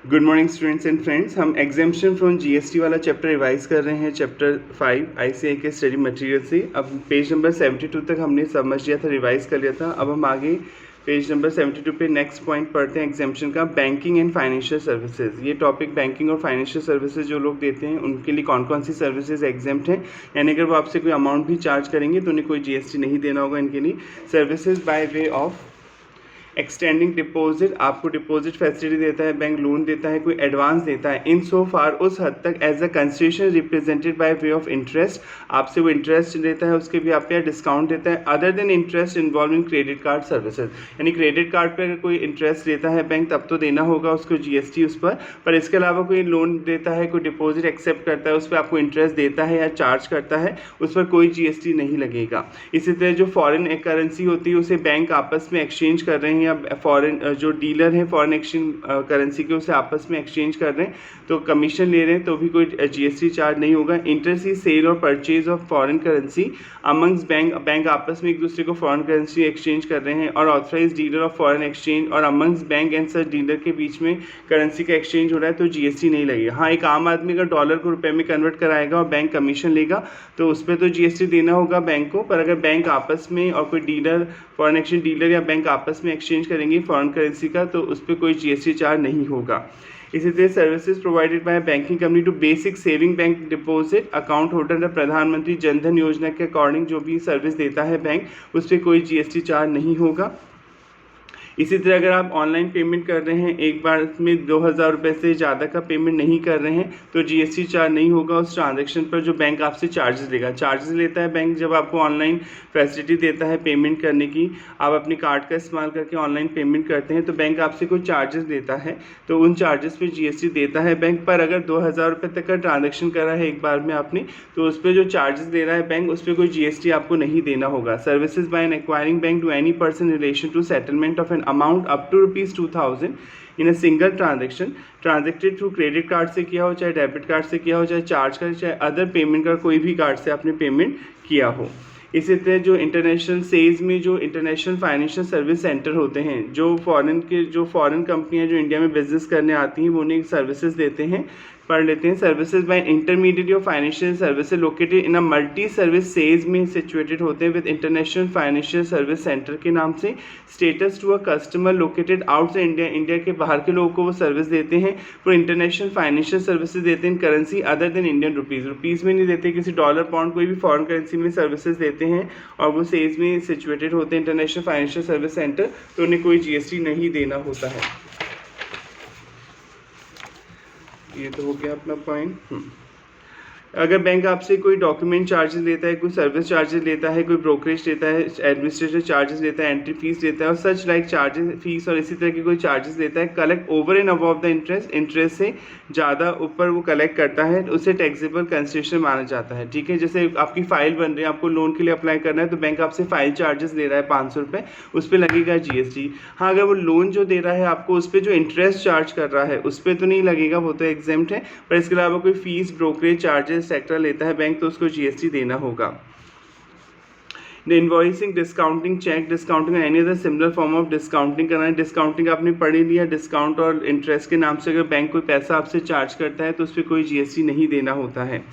Good morning students and friends. हम exemption from GST वाला chapter revise कर रहे हैं, चैप्टर 5 आईसीए के स्टडी मटेरियल से। अब पेज नंबर 72 तक हमने समझ लिया था, रिवाइज कर लिया था। अब हम आगे पेज नंबर 72 पे नेक्स्ट पॉइंट पढ़ते हैं एग्जाम्पशन का, बैंकिंग एंड फाइनेंशियल सर्विसेज। ये टॉपिक बैंकिंग और फाइनेंशियल सर्विसेज जो लोग देते हैं उनके लिए कौन कौन सी सर्विसेज एग्जाम्प्ट हैं, यानी अगर वो आपसे कोई अमाउंट भी चार्ज करेंगे तो उन्हें कोई जीएसटी नहीं देना होगा इनके लिए। Services by way of extending deposit, आपको डिपॉजिट फैसिलिटी देता है बैंक, लोन देता है, कोई एडवांस देता है, इन सो फार उस हद तक as a concession represented by way of interest, आपसे वो इंटरेस्ट देता है, उसके भी आप यहाँ डिस्काउंट देता है। Other then interest involve in credit card services, यानी क्रेडिट कार्ड पर अगर कोई इंटरेस्ट देता है बैंक तब तो देना होगा उसको जीएसटी उस पर इसके अलावा कोई लोन देता है, कोई डिपॉजिट एक्सेप्ट करता है, उस पर आपको इंटरेस्ट देता है या चार्ज करता है, उस पर कोई जीएसटी नहीं लगेगा। इसी तरह जो फॉरेन करेंसी होती है उसे बैंक आपस में एक्सचेंज कर रहे हैं या फॉरेन जो डीलर हैं फॉरेन एक्सचेंज करेंसी के उसे आपस में एक्सचेंज कर रहे हैं तो कमीशन ले रहे हैं तो भी कोई जीएसटी चार्ज नहीं होगा। इंटरसी सेल और purchase of foreign currency amongst bank आपस में एक दूसरे को फॉरेन करेंसी एक्सचेंज कर रहे हैं, और authorise dealer of foreign exchange और amongst bank and such dealer के बीच में करेंसी का एक्सचेंज हो रहा है तो जीएसटी नहीं लगेगा। हाँ, एक आम आदमी अगर डॉलर को रुपए में कन्वर्ट कराएगा और बैंक कमीशन लेगा तो उस पर तो जीएसटी देना होगा बैंक को, पर अगर बैंक आपस में और कोई डीलर फॉरेन एक्सचेंज डीलर या बैंक आपस में एक्सचेंज करेंगे फॉरेन करेंसी का तो उस पर कोई जीएसटी चार्ज नहीं होगा। इसी तरह services provided by banking company to basic saving bank deposit account holder Pradhan Mantri Jan Dhan योजना के अकॉर्डिंग जो भी सर्विस देता है बैंक उस पर कोई जीएसटी चार्ज नहीं होगा। इसी तरह अगर आप ऑनलाइन पेमेंट कर रहे हैं, एक बार में 2000 रुपये से ज़्यादा का पेमेंट नहीं कर रहे हैं तो जीएसटी चार्ज नहीं होगा उस ट्रांजैक्शन पर जो बैंक आपसे चार्जेस लेगा। चार्जेस लेता है बैंक जब आपको ऑनलाइन फैसिलिटी देता है पेमेंट करने की, आप अपने कार्ड का इस्तेमाल करके ऑनलाइन पेमेंट करते हैं तो बैंक आपसे कोई चार्जेस लेता है तो उन चार्जेस पे जीएसटी देता है बैंक। पर अगर 2000 रुपये तक का ट्रांजैक्शन करा है एक बार में आपने तो उस पर जो चार्जेस दे रहा है बैंक उस पर कोई जीएसटी आपको नहीं देना होगा। Services by an acquiring bank to any person in relation to settlement of an amount up to ₹2000 in a single transaction transacted through credit card से किया हो, चाहे डेबिट कार्ड से किया हो, चाहे चार्ज कार्ड, चाहे अदर पेमेंट का कोई भी कार्ड से आपने पेमेंट किया हो। इसी तरह जो इंटरनेशनल सेज में जो इंटरनेशनल फाइनेंशियल सर्विस सेंटर होते हैं, जो फॉरेन कंपनियां जो इंडिया में बिजनेस करने आती हैं वो उन्हें सर्विसेज देते हैं, पढ़ लेते हैं। Services by intermediate of financial services located in a multi service SEZ में सिचुएटेड होते हैं with international financial service centre के नाम से। Status to a customer located outside India, India के बाहर के लोगों को वो सर्विस देते हैं। वो इंटरनेशनल फाइनेंशियल सर्विसेज देते हैं currency other than Indian rupees, rupees में नहीं देते, किसी डॉलर पाउंड कोई भी फॉरेन करेंसी में सर्विसेज देते हैं और वो सेज में सिचुएटेड होते हैं इंटरनेशनल फाइनेंशियल सर्विस सेंटर तो उन्हें कोई जीएसटी नहीं देना होता है। ये तो हो गया अपना पॉइंट। अगर बैंक आपसे कोई डॉक्यूमेंट चार्जेस लेता है, कोई सर्विस चार्जेस लेता है, कोई ब्रोकरेज लेता है, एडमिनिस्ट्रेटिव चार्जेस लेता है, एंट्री फीस लेता है और सच लाइक चार्जेस फीस और इसी तरह के कोई चार्जेस लेता है, collect over and above the interest से ज़्यादा ऊपर वो कलेक्ट करता है उसे टैक्सेबल कंसेशन माना जाता है। ठीक है, जैसे आपकी फाइल बन रही है, आपको लोन के लिए अप्लाई करना है तो बैंक आपसे फाइल चार्जेस ले रहा है 500 रुपये, उस पर लगेगा जीएसटी। हाँ, अगर वो लोन जो दे रहा है आपको उस पर जो इंटरेस्ट चार्ज कर रहा है उस पर तो नहीं लगेगा, वो तो एग्जेम्प्ट है, पर इसके अलावा कोई फीस ब्रोकरेज चार्जेस सेक्टर लेता है बैंक तो उसको जीएसटी देना होगा। Invoicing, discounting, cheque discounting, any other similar form of discounting करना है। डिस्काउंटिंग आपने पढ़ ही लिया, डिस्काउंट और इंटरेस्ट के नाम से अगर बैंक कोई पैसा आपसे चार्ज करता है तो उस पर कोई जीएसटी नहीं देना होता है।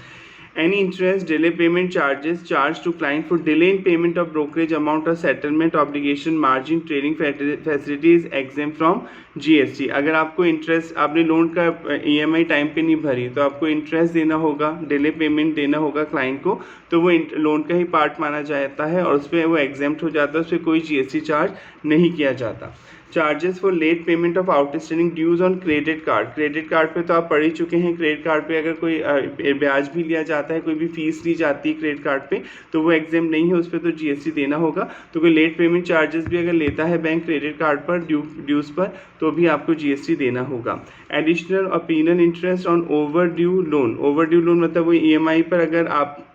Any interest, delay payment charges charged to client for delay in payment of brokerage amount or settlement obligation, margin, trading facility is exempt from GST। अगर आपको इंटरेस्ट, आपने लोन का EMI टाइम पे नहीं भरी तो आपको इंटरेस्ट देना होगा, डिले पेमेंट देना होगा क्लाइंट को, तो वो लोन का ही पार्ट माना जाता है और उस पर वो एग्जेम्प्ट हो जाता है, उस पर कोई जीएसटी चार्ज नहीं किया जाता। Charges for late payment of outstanding dues on credit card, credit card पे तो आप पढ़ ही चुके हैं। क्रेडिट कार्ड पे अगर कोई ब्याज भी लिया जाता है, कोई भी फीस ली जाती है क्रेडिट कार्ड पे तो वो एग्जाम नहीं है, उस पर तो जीएसटी देना होगा। तो कोई लेट पेमेंट चार्जेस भी अगर लेता है बैंक क्रेडिट कार्ड पर ड्यूज पर तो भी आपको जीएसटी देना होगा। एडिशनल और penal interest on overdue loan, overdue loan मतलब वो ईएमआई पर अगर आप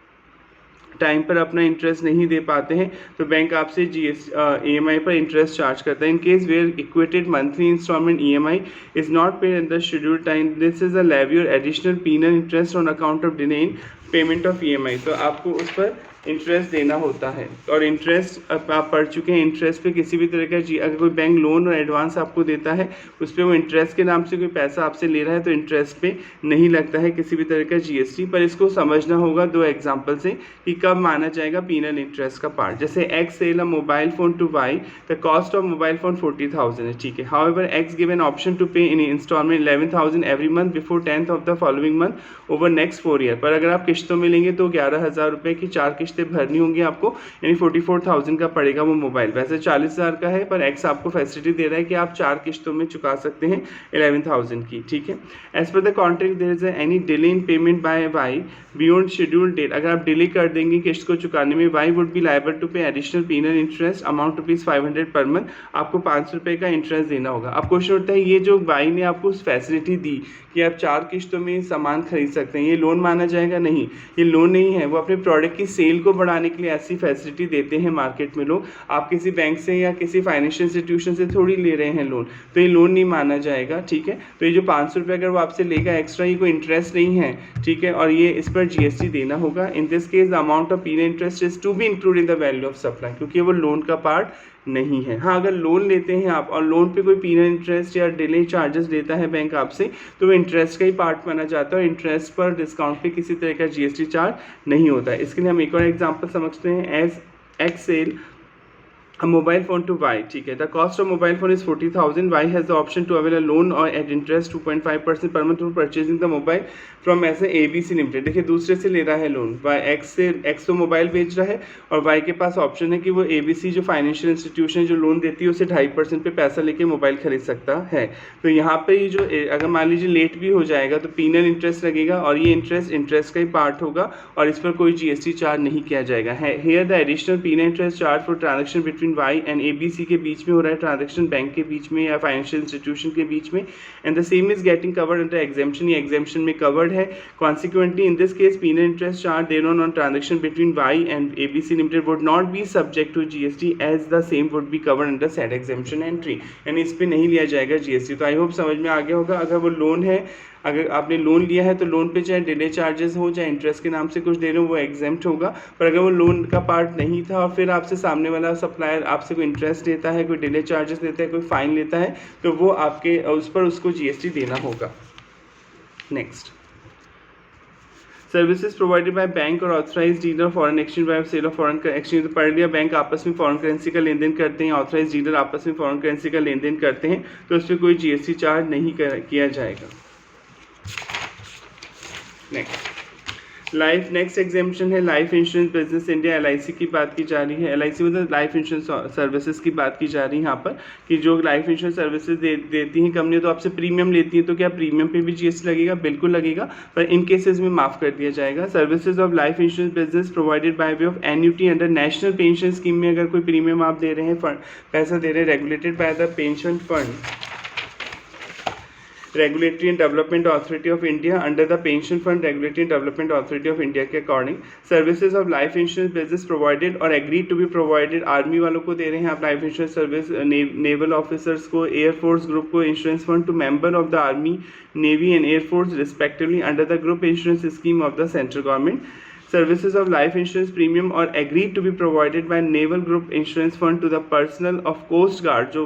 टाइम पर अपना इंटरेस्ट नहीं दे पाते हैं तो बैंक आपसे ईएमआई पर इंटरेस्ट चार्ज करता है। In case where equated monthly instalment EMI is not paid in the schedule time, this is a levy और additional penal interest on account of delay in payment of EMI. तो आपको उस पर interest देना होता है। और इंटरेस्ट आप पढ़ चुके हैं, इंटरेस्ट पे किसी भी तरह का अगर कोई बैंक लोन और एडवांस आपको देता है उस पर वो इंटरेस्ट के नाम से कोई पैसा आपसे ले रहा है तो इंटरेस्ट पे नहीं लगता है किसी भी तरह का जीएसटी। पर इसको समझना होगा दो एग्जांपल से कि कब माना जाएगा पीनल इंटरेस्ट का पार्ट। जैसे X sell a mobile phone to Y, the cost of mobile phone 40,000 है, ठीक है। However X give an option to pay in instalment 11,000 every month before 10th of the following month over next 4 year. पर अगर आप किस्तों में लेंगे तो 11,000 रुपये की 4 किस्तें भरनी होंगी आपको, यानी 44,000 का पड़ेगा वो मोबाइल। वैसे 40,000 का है पर एक्स आपको फैसिलिटी दे रहा है कि आप 4 किस्तों में चुका सकते हैं 11,000 की, ठीक है। As per the contract there is any delay in payment by Y beyond schedule date, अगर आप डिले कर देंगे किस्त को चुकाने में, Y would be liable to pay additional penal interest amount ₹500 per month, आपको 500 रुपये का इंटरेस्ट देना होगा। अब क्वेश्चन उठता है ये जो वाई ने आपको फैसिलिटी दी कि आप 4 किस्तों में सामान खरीद सकते हैं, ये लोन माना जाएगा? नहीं, ये लोन नहीं है। वो अपने प्रोडक्ट की सेल को बढ़ाने के लिए ऐसी फैसिलिटी देते हैं मार्केट में लोग। आप किसी बैंक से या किसी फाइनेंशियल इंस्टीट्यूशन से थोड़ी ले रहे हैं लोन, तो ये लोन नहीं माना जाएगा, ठीक है। तो ये जो 500 रुपये अगर वो आपसे लेगा एक्स्ट्रा, ये कोई इंटरेस्ट नहीं है, ठीक है, और ये इस पर जीएसटी देना होगा। In this case the amount of penal interest is to be include in the value of supply, क्योंकि वो लोन का पार्ट नहीं है। हाँ, अगर लोन लेते हैं आप और लोन पे कोई पीनल इंटरेस्ट या डिले चार्जेस लेता है बैंक आपसे, तो वो इंटरेस्ट का ही पार्ट माना जाता है और इंटरेस्ट पर डिस्काउंट पे किसी तरह का जीएसटी चार्ज नहीं होता है। इसके लिए हम एक और एग्जांपल समझते हैं। As X sell a mobile phone to Y, ठीक है। The cost of mobile phone is 40,000. Y has the option to avail a loan or at interest 2.5% per month for purchasing the mobile from ऐसे ABC limited. देखिए दूसरे से ले रहा है loan, Y x तो मोबाइल बेच रहा है और Y के पास ऑप्शन है कि वो ABC जो फाइनेंशियल इंस्टीट्यूशन जो लोन देती है उसे 2.5% पे पैसा लेके मोबाइल खरीद सकता है। तो यहाँ पे ये जो अगर मान लीजिए लेट भी हो जाएगा तो पीनल इंटरेस्ट लगेगा और ये इंटरेस्ट का ही पार्ट होगा और इस पर कोई जीएसटी चार्ज नहीं किया जाएगा। Here the additional penal interest charge for transaction between Y and ABC के बीच में हो रहा है, ट्रांजैक्शन बैंक के बीच में या फाइनेंशियल इंस्टीट्यूशन के बीच में, and the same is getting covered under exemption, ये एग्जेम्पशन में कवर्ड है। Consequently in this case penal interest charge then on transaction between Y and ABC limited would not be subject to GST as the same would be covered under said exemption entry, यानी इस पर नहीं लिया जाएगा GST. तो I hope समझ में आ गया होगा। अगर वो लोन है, अगर आपने लोन लिया है तो लोन पे चाहे डिले चार्जेस हो चाहे इंटरेस्ट के नाम से कुछ दे रहे हो वो एग्जेम्प्ट होगा। पर अगर वो लोन का पार्ट नहीं था और फिर आपसे सामने वाला सप्लायर आपसे कोई इंटरेस्ट लेता है, कोई डिले चार्जेस लेता है, कोई फाइन लेता है, तो वो आपके उस पर उसको जीएसटी देना होगा। Next, services provided by bank और authorise dealer foreign exchange buy sale of foreign exchange. तो पढ़ लिया, बैंक आपस में फॉरेन करेंसी का लेन देन करते हैं, ऑथराइज डीलर आपस में फॉरेन करेंसी का लेन देन करते हैं, तो उस पर कोई जीएसटी चार्ज नहीं किया जाएगा। नेक्स्ट एग्जाम्पशन है life insurance business India, LIC की बात की जा रही है। एलआईसी मतलब लाइफ इंश्योरेंस सर्विसेज की बात की जा रही है यहाँ पर कि जो लाइफ इंश्योरेंस सर्विसेज देती हैं कंपनी, तो आपसे प्रीमियम लेती है, तो क्या प्रीमियम पे भी जीएसटी लगेगा? बिल्कुल लगेगा, पर इन केसेस में माफ कर दिया जाएगा। Services of life insurance business provided bye way of annuity under national pension scheme में अगर कोई प्रीमियम आप दे रहे हैं, पैसा दे रहे हैं, regulated by the pension fund regulatory and development authority of India under the pension fund regulatory and development authority of India के according services of life insurance business provided और agreed to be provided. Army वालों को दे रहे हैं आप life insurance service, naval officers को, air force group को insurance fund to member of the army, navy and air force respectively under the group insurance scheme of the central government. Services of life insurance premium or agreed to be provided by Naval Group Insurance Fund to the personnel of Coast Guard, जो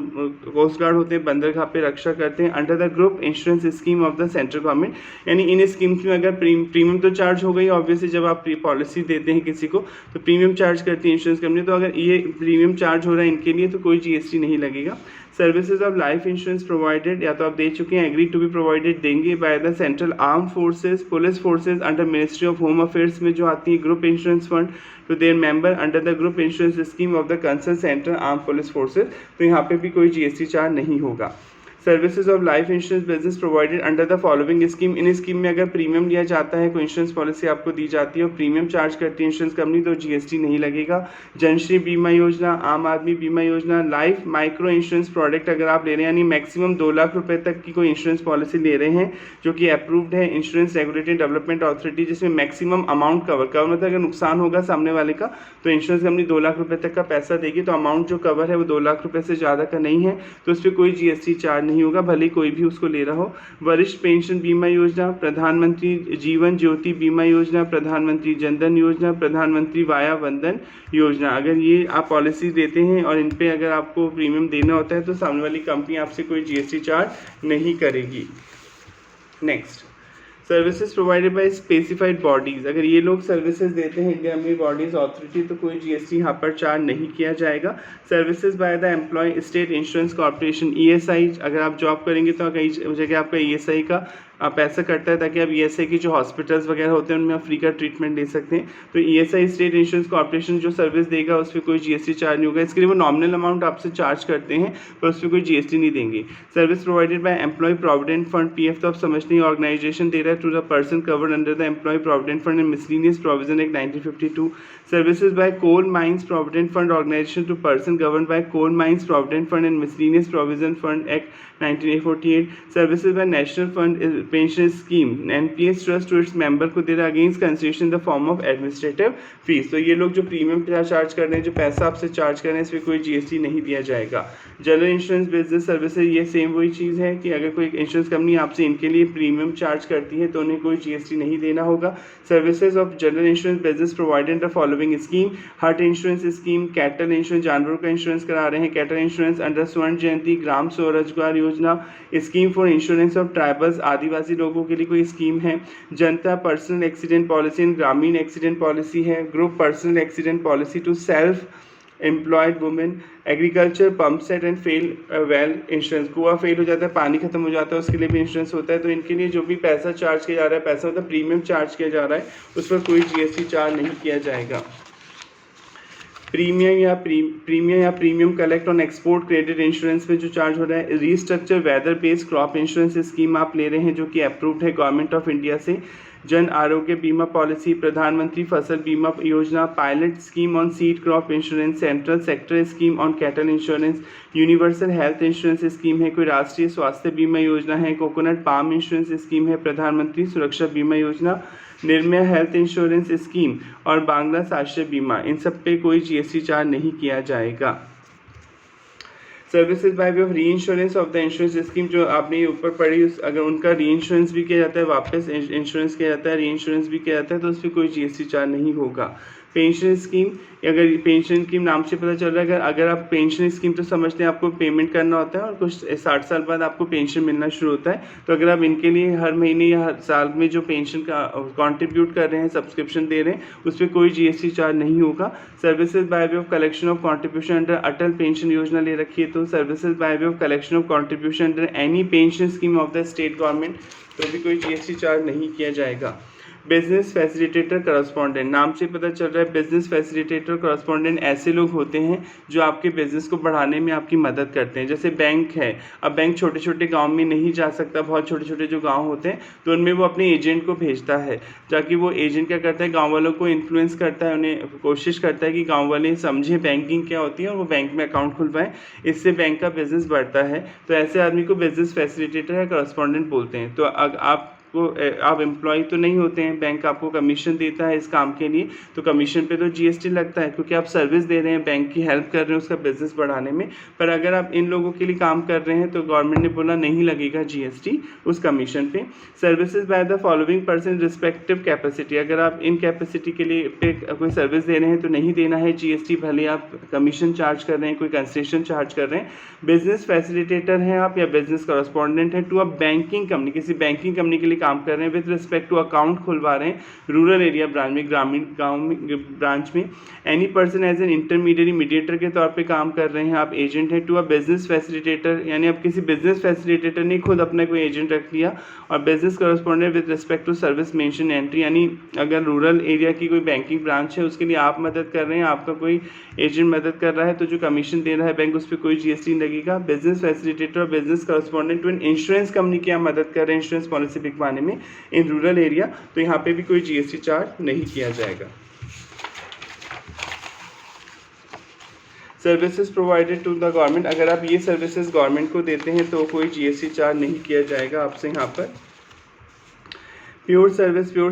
Coast Guard होते हैं बंदरगाह पे रक्षा करते हैं, under the group insurance scheme of the central government. यानी इन schemes में अगर प्रीमियम तो चार्ज हो गई ऑब्वियसली, जब आप पॉलिसी देते हैं किसी को तो प्रीमियम चार्ज करती है इंश्योरेंस कंपनी, तो अगर ये प्रीमियम चार्ज हो रहा है इनके लिए तो कोई जीएसटी नहीं लगेगा। Services of life insurance provided, या तो आप दे चुके हैं, एग्री टू बी प्रोवाइडेड देंगे by the central arm forces, police forces under ministry of home affairs में जो आती है group insurance fund to their member under the group insurance scheme of the concern central arm police forces, तो यहाँ पे भी कोई जीएसटी चार्ज नहीं होगा। Services of life insurance business provided under the following scheme, in scheme में अगर premium लिया जाता है, कोई इंश्योरेंस पॉलिसी आपको दी जाती है और प्रीमियम चार्ज करती है इंश्योरेंस कंपनी, तो जीएसटी नहीं लगेगा। जनश्री बीमा योजना, आम आदमी बीमा योजना, लाइफ माइक्रो इंश्योरेंस प्रोडक्ट अगर आप ले रहे हैं, यानी मैक्सिमम 2 लाख रुपए तक की कोई इंश्योरेंस पॉलिसी ले रहे हैं जो कि अप्रूव्ड है इंश्योरेंस रेगुलेटरी डेवलपमेंट अथॉरिटी, जिसमें मैक्सिमम अमाउंट कवर मतलब अगर नुकसान होगा सामने वाले का तो इंश्योरेंस कंपनी 2 लाख रुपए तक का पैसा देगी, तो अमाउंट जो कवर है वो 2 लाख रुपए से ज़्यादा का नहीं है, तो उस पर कोई जीएसटी चार्ज नहीं होगा, भले कोई भी उसको ले रहा हो। वरिष्ठ पेंशन बीमा योजना, प्रधानमंत्री जीवन ज्योति बीमा योजना, प्रधानमंत्री जनधन योजना, प्रधानमंत्री वाया वंदन योजना, अगर ये आप पॉलिसी देते हैं और इन पे अगर आपको प्रीमियम देना होता है तो सामने वाली कंपनी आपसे कोई जीएसटी चार्ज नहीं करेगी। Next, services provided bye specified bodies, अगर ये लोग सर्विसेज देते हैं इंडिया में बॉडीज़ अथॉरिटी तो कोई जीएसटी यहाँ पर चार्ज नहीं किया जाएगा। Services by the employ state insurance corporation, ESI, अगर आप जॉब करेंगे तो कई जगह आपका ईएसआई का पैसा कटता है ताकि आप ईएसआई की जो हॉस्पिटल्स वगैरह होते हैं उनमें आप फ्री का ट्रीटमेंट ले सकते हैं। तो ईएसआई स्टेट इंश्योरेंस कॉर्पोरेशन जो सर्विस देगा उस पर कोई जीएसटी चार्ज नहीं होगा, इसके लिए वो नॉमिनल अमाउंट आपसे चार्ज करते हैं पर उस पर कोई जीएसटी नहीं देंगे। Service provided by employ provident fund, PF तो आप समझते हैं ऑर्गेनाइजेशन दे रहा है to the person covered under the employ provident fund and miscellaneous provision act 1952। Services by coal mines provident fund organisation to person govern by coal mines provident fund and miscellaneous provision fund act 1948। Services by national fund pension scheme, NPS trust to its member को दे रहा against consideration in the form of administrative fees. तो ये लोग जो premium charge कर रहे हैं, जो पैसा आपसे चार्ज कर रहे हैं, इस पर कोई जीएसटी नहीं दिया जाएगा। जनरल इंश्योरेंस बिजनेस सर्विसेज, ये सेम वही चीज़ है कि अगर कोई इंश्योरेंस कंपनी आपसे इनके लिए प्रीमियम चार्ज करती है तो उन्हें कोई जीएसटी नहीं देना होगा। Services of general insurance business provided the following scheme, hut insurance scheme, cattle insurance, जानवरों का इंश्योरेंस करा रहे हैं, कैटल इंश्योरेंस अंडर स्वर्ण जयंती ग्राम स्वरोजगार योजना, scheme for insurance of tribals, आदिवासी लोगों के लिए कोई स्कीम है, जनता पर्सनल एक्सीडेंट पॉलिसी एंड ग्रामीण एक्सीडेंट पॉलिसी है, group personal accident policy to self employed women, agriculture pump set and fail well insurance, कुआ फेल हो जाता है, पानी खत्म हो जाता है, उसके लिए भी इंश्योरेंस होता है। तो इनके लिए जो भी पैसा चार्ज किया जा रहा है, पैसा होता है प्रीमियम चार्ज किया जा रहा है, उस पर कोई जीएसटी चार्ज नहीं किया जाएगा। प्रीमियम या premium collect on export credit insurance पे जो चार्ज हो रहा है, restructure weather based crop insurance scheme आप ले रहे हैं जो कि अप्रूव्ड है गवर्नमेंट ऑफ इंडिया से, जन आरोग्य बीमा पॉलिसी, प्रधानमंत्री फसल बीमा योजना, pilot scheme on seed crop insurance, central sector scheme on cattle insurance, universal health insurance scheme है, कोई राष्ट्रीय स्वास्थ्य बीमा योजना है, कोकोनट पाम इंश्योरेंस स्कीम है, प्रधानमंत्री सुरक्षा बीमा योजना, निर्भया हेल्थ इंश्योरेंस स्कीम और बांग्ला स्वास्थ्य बीमा, इन सब पे कोई जीएसटी चार्ज नहीं किया जाएगा। सर्विसेज बाय वे ऑफ री insurance of the insurance scheme, जो आपने ऊपर पढ़ी, अगर उनका री इंश्योरेंस भी किया जाता है, वापस इंश्योरेंस किया जाता है, री इंश्योरेंस भी किया जाता है, तो उस पर कोई जीएसटी चार्ज नहीं होगा। पेंशन स्कीम, अगर पेंशन स्कीम नाम से पता चल रहा है अगर आप पेंशन स्कीम तो समझते हैं आपको पेमेंट करना होता है और कुछ 60 साल बाद आपको पेंशन मिलना शुरू होता है, तो अगर आप इनके लिए हर महीने या हर साल में जो पेंशन का कंट्रीब्यूट कर रहे हैं, सब्सक्रिप्शन दे रहे हैं, उस पर कोई जीएसटी चार्ज नहीं होगा। Services by way of collection of contribution under Atal pension योजना ले रखी है, तो services by way of collection of contribution under any pension scheme of the state government, तो भी कोई जीएसटी चार्ज नहीं किया जाएगा। बिजनेस फैसिलिटेटर करस्पॉन्डेंट, नाम से पता चल रहा है बिजनेस फैसिलिटेटर करस्पॉन्डेंट ऐसे लोग होते हैं जो आपके बिजनेस को बढ़ाने में आपकी मदद करते हैं। जैसे बैंक है, अब बैंक छोटे छोटे गांव में नहीं जा सकता, बहुत छोटे छोटे जो गांव होते हैं तो उनमें वो अपने एजेंट को भेजता है, ताकि वो एजेंट क्या करता है, गाँव वालों को इन्फ्लुएंस करता है, उन्हें कोशिश करता है कि गाँव वाले समझे बैंकिंग क्या होती है और वो बैंक में अकाउंट खुलवाएं, इससे बैंक का बिजनेस बढ़ता है। तो ऐसे आदमी को बिजनेस फैसिलिटेटर या करस्पॉन्डेंट बोलते हैं। तो आप एम्प्लॉय तो नहीं होते हैं, बैंक आपको कमीशन देता है इस काम के लिए, तो कमीशन पे तो जीएसटी लगता है क्योंकि आप सर्विस दे रहे हैं, बैंक की हेल्प कर रहे हैं उसका बिजनेस बढ़ाने में। पर अगर आप इन लोगों के लिए काम कर रहे हैं तो गवर्नमेंट ने बोला नहीं लगेगा जीएसटी उस कमीशन पे। Services by the following person respective capacity, अगर आप इन कैपेसिटी के लिए पे कोई सर्विस दे रहे हैं तो नहीं देना है जीएसटी, भले आप कमीशन चार्ज कर रहे हैं, कोई कंसेशन चार्ज कर रहे हैं। बिजनेस फैसिलिटेटर हैं आप या बिजनेस करस्पॉन्डेंट हैं टू अ बैंकिंग कंपनी, किसी बैंकिंग कंपनी के लिए काम कर रहे हैं, विद रिस्पेक्ट टू अकाउंट खुलवा रहे हैं रूरल एरिया ब्रांच में, ग्रामीण गांव में ब्रांच में। Any person as an intermediate mediator के तौर पे काम कर रहे हैं, आप एजेंट हैं टू अ बिजनेस फैसिलिटेटर, यानी आप किसी बिजनेस फैसिलिटेटर ने खुद अपना कोई एजेंट रख लिया। और business correspondent with respect to service mention entry, यानी अगर रूरल एरिया की कोई बैंकिंग ब्रांच है उसके लिए आप मदद कर रहे हैं, आपका कोई एजेंट मदद कर रहा है, तो जो कमीशन दे रहा है बैंक उस पर कोई जीएसटी नहीं लगेगा। बिजनेस फैसिलिटेटर और business correspondent to an insurance company की आप मदद कर रहे हैं इंश्योरेंस पॉलिसी बिकवाने में इन रूरल एरिया, तो यहाँ पे भी कोई जीएसटी चार्ज नहीं किया जाएगा। Services provided to the government, अगर आप ये सर्विसेज गवर्नमेंट को देते हैं तो कोई जीएसटी चार्ज नहीं किया जाएगा आपसे यहाँ पर। प्योर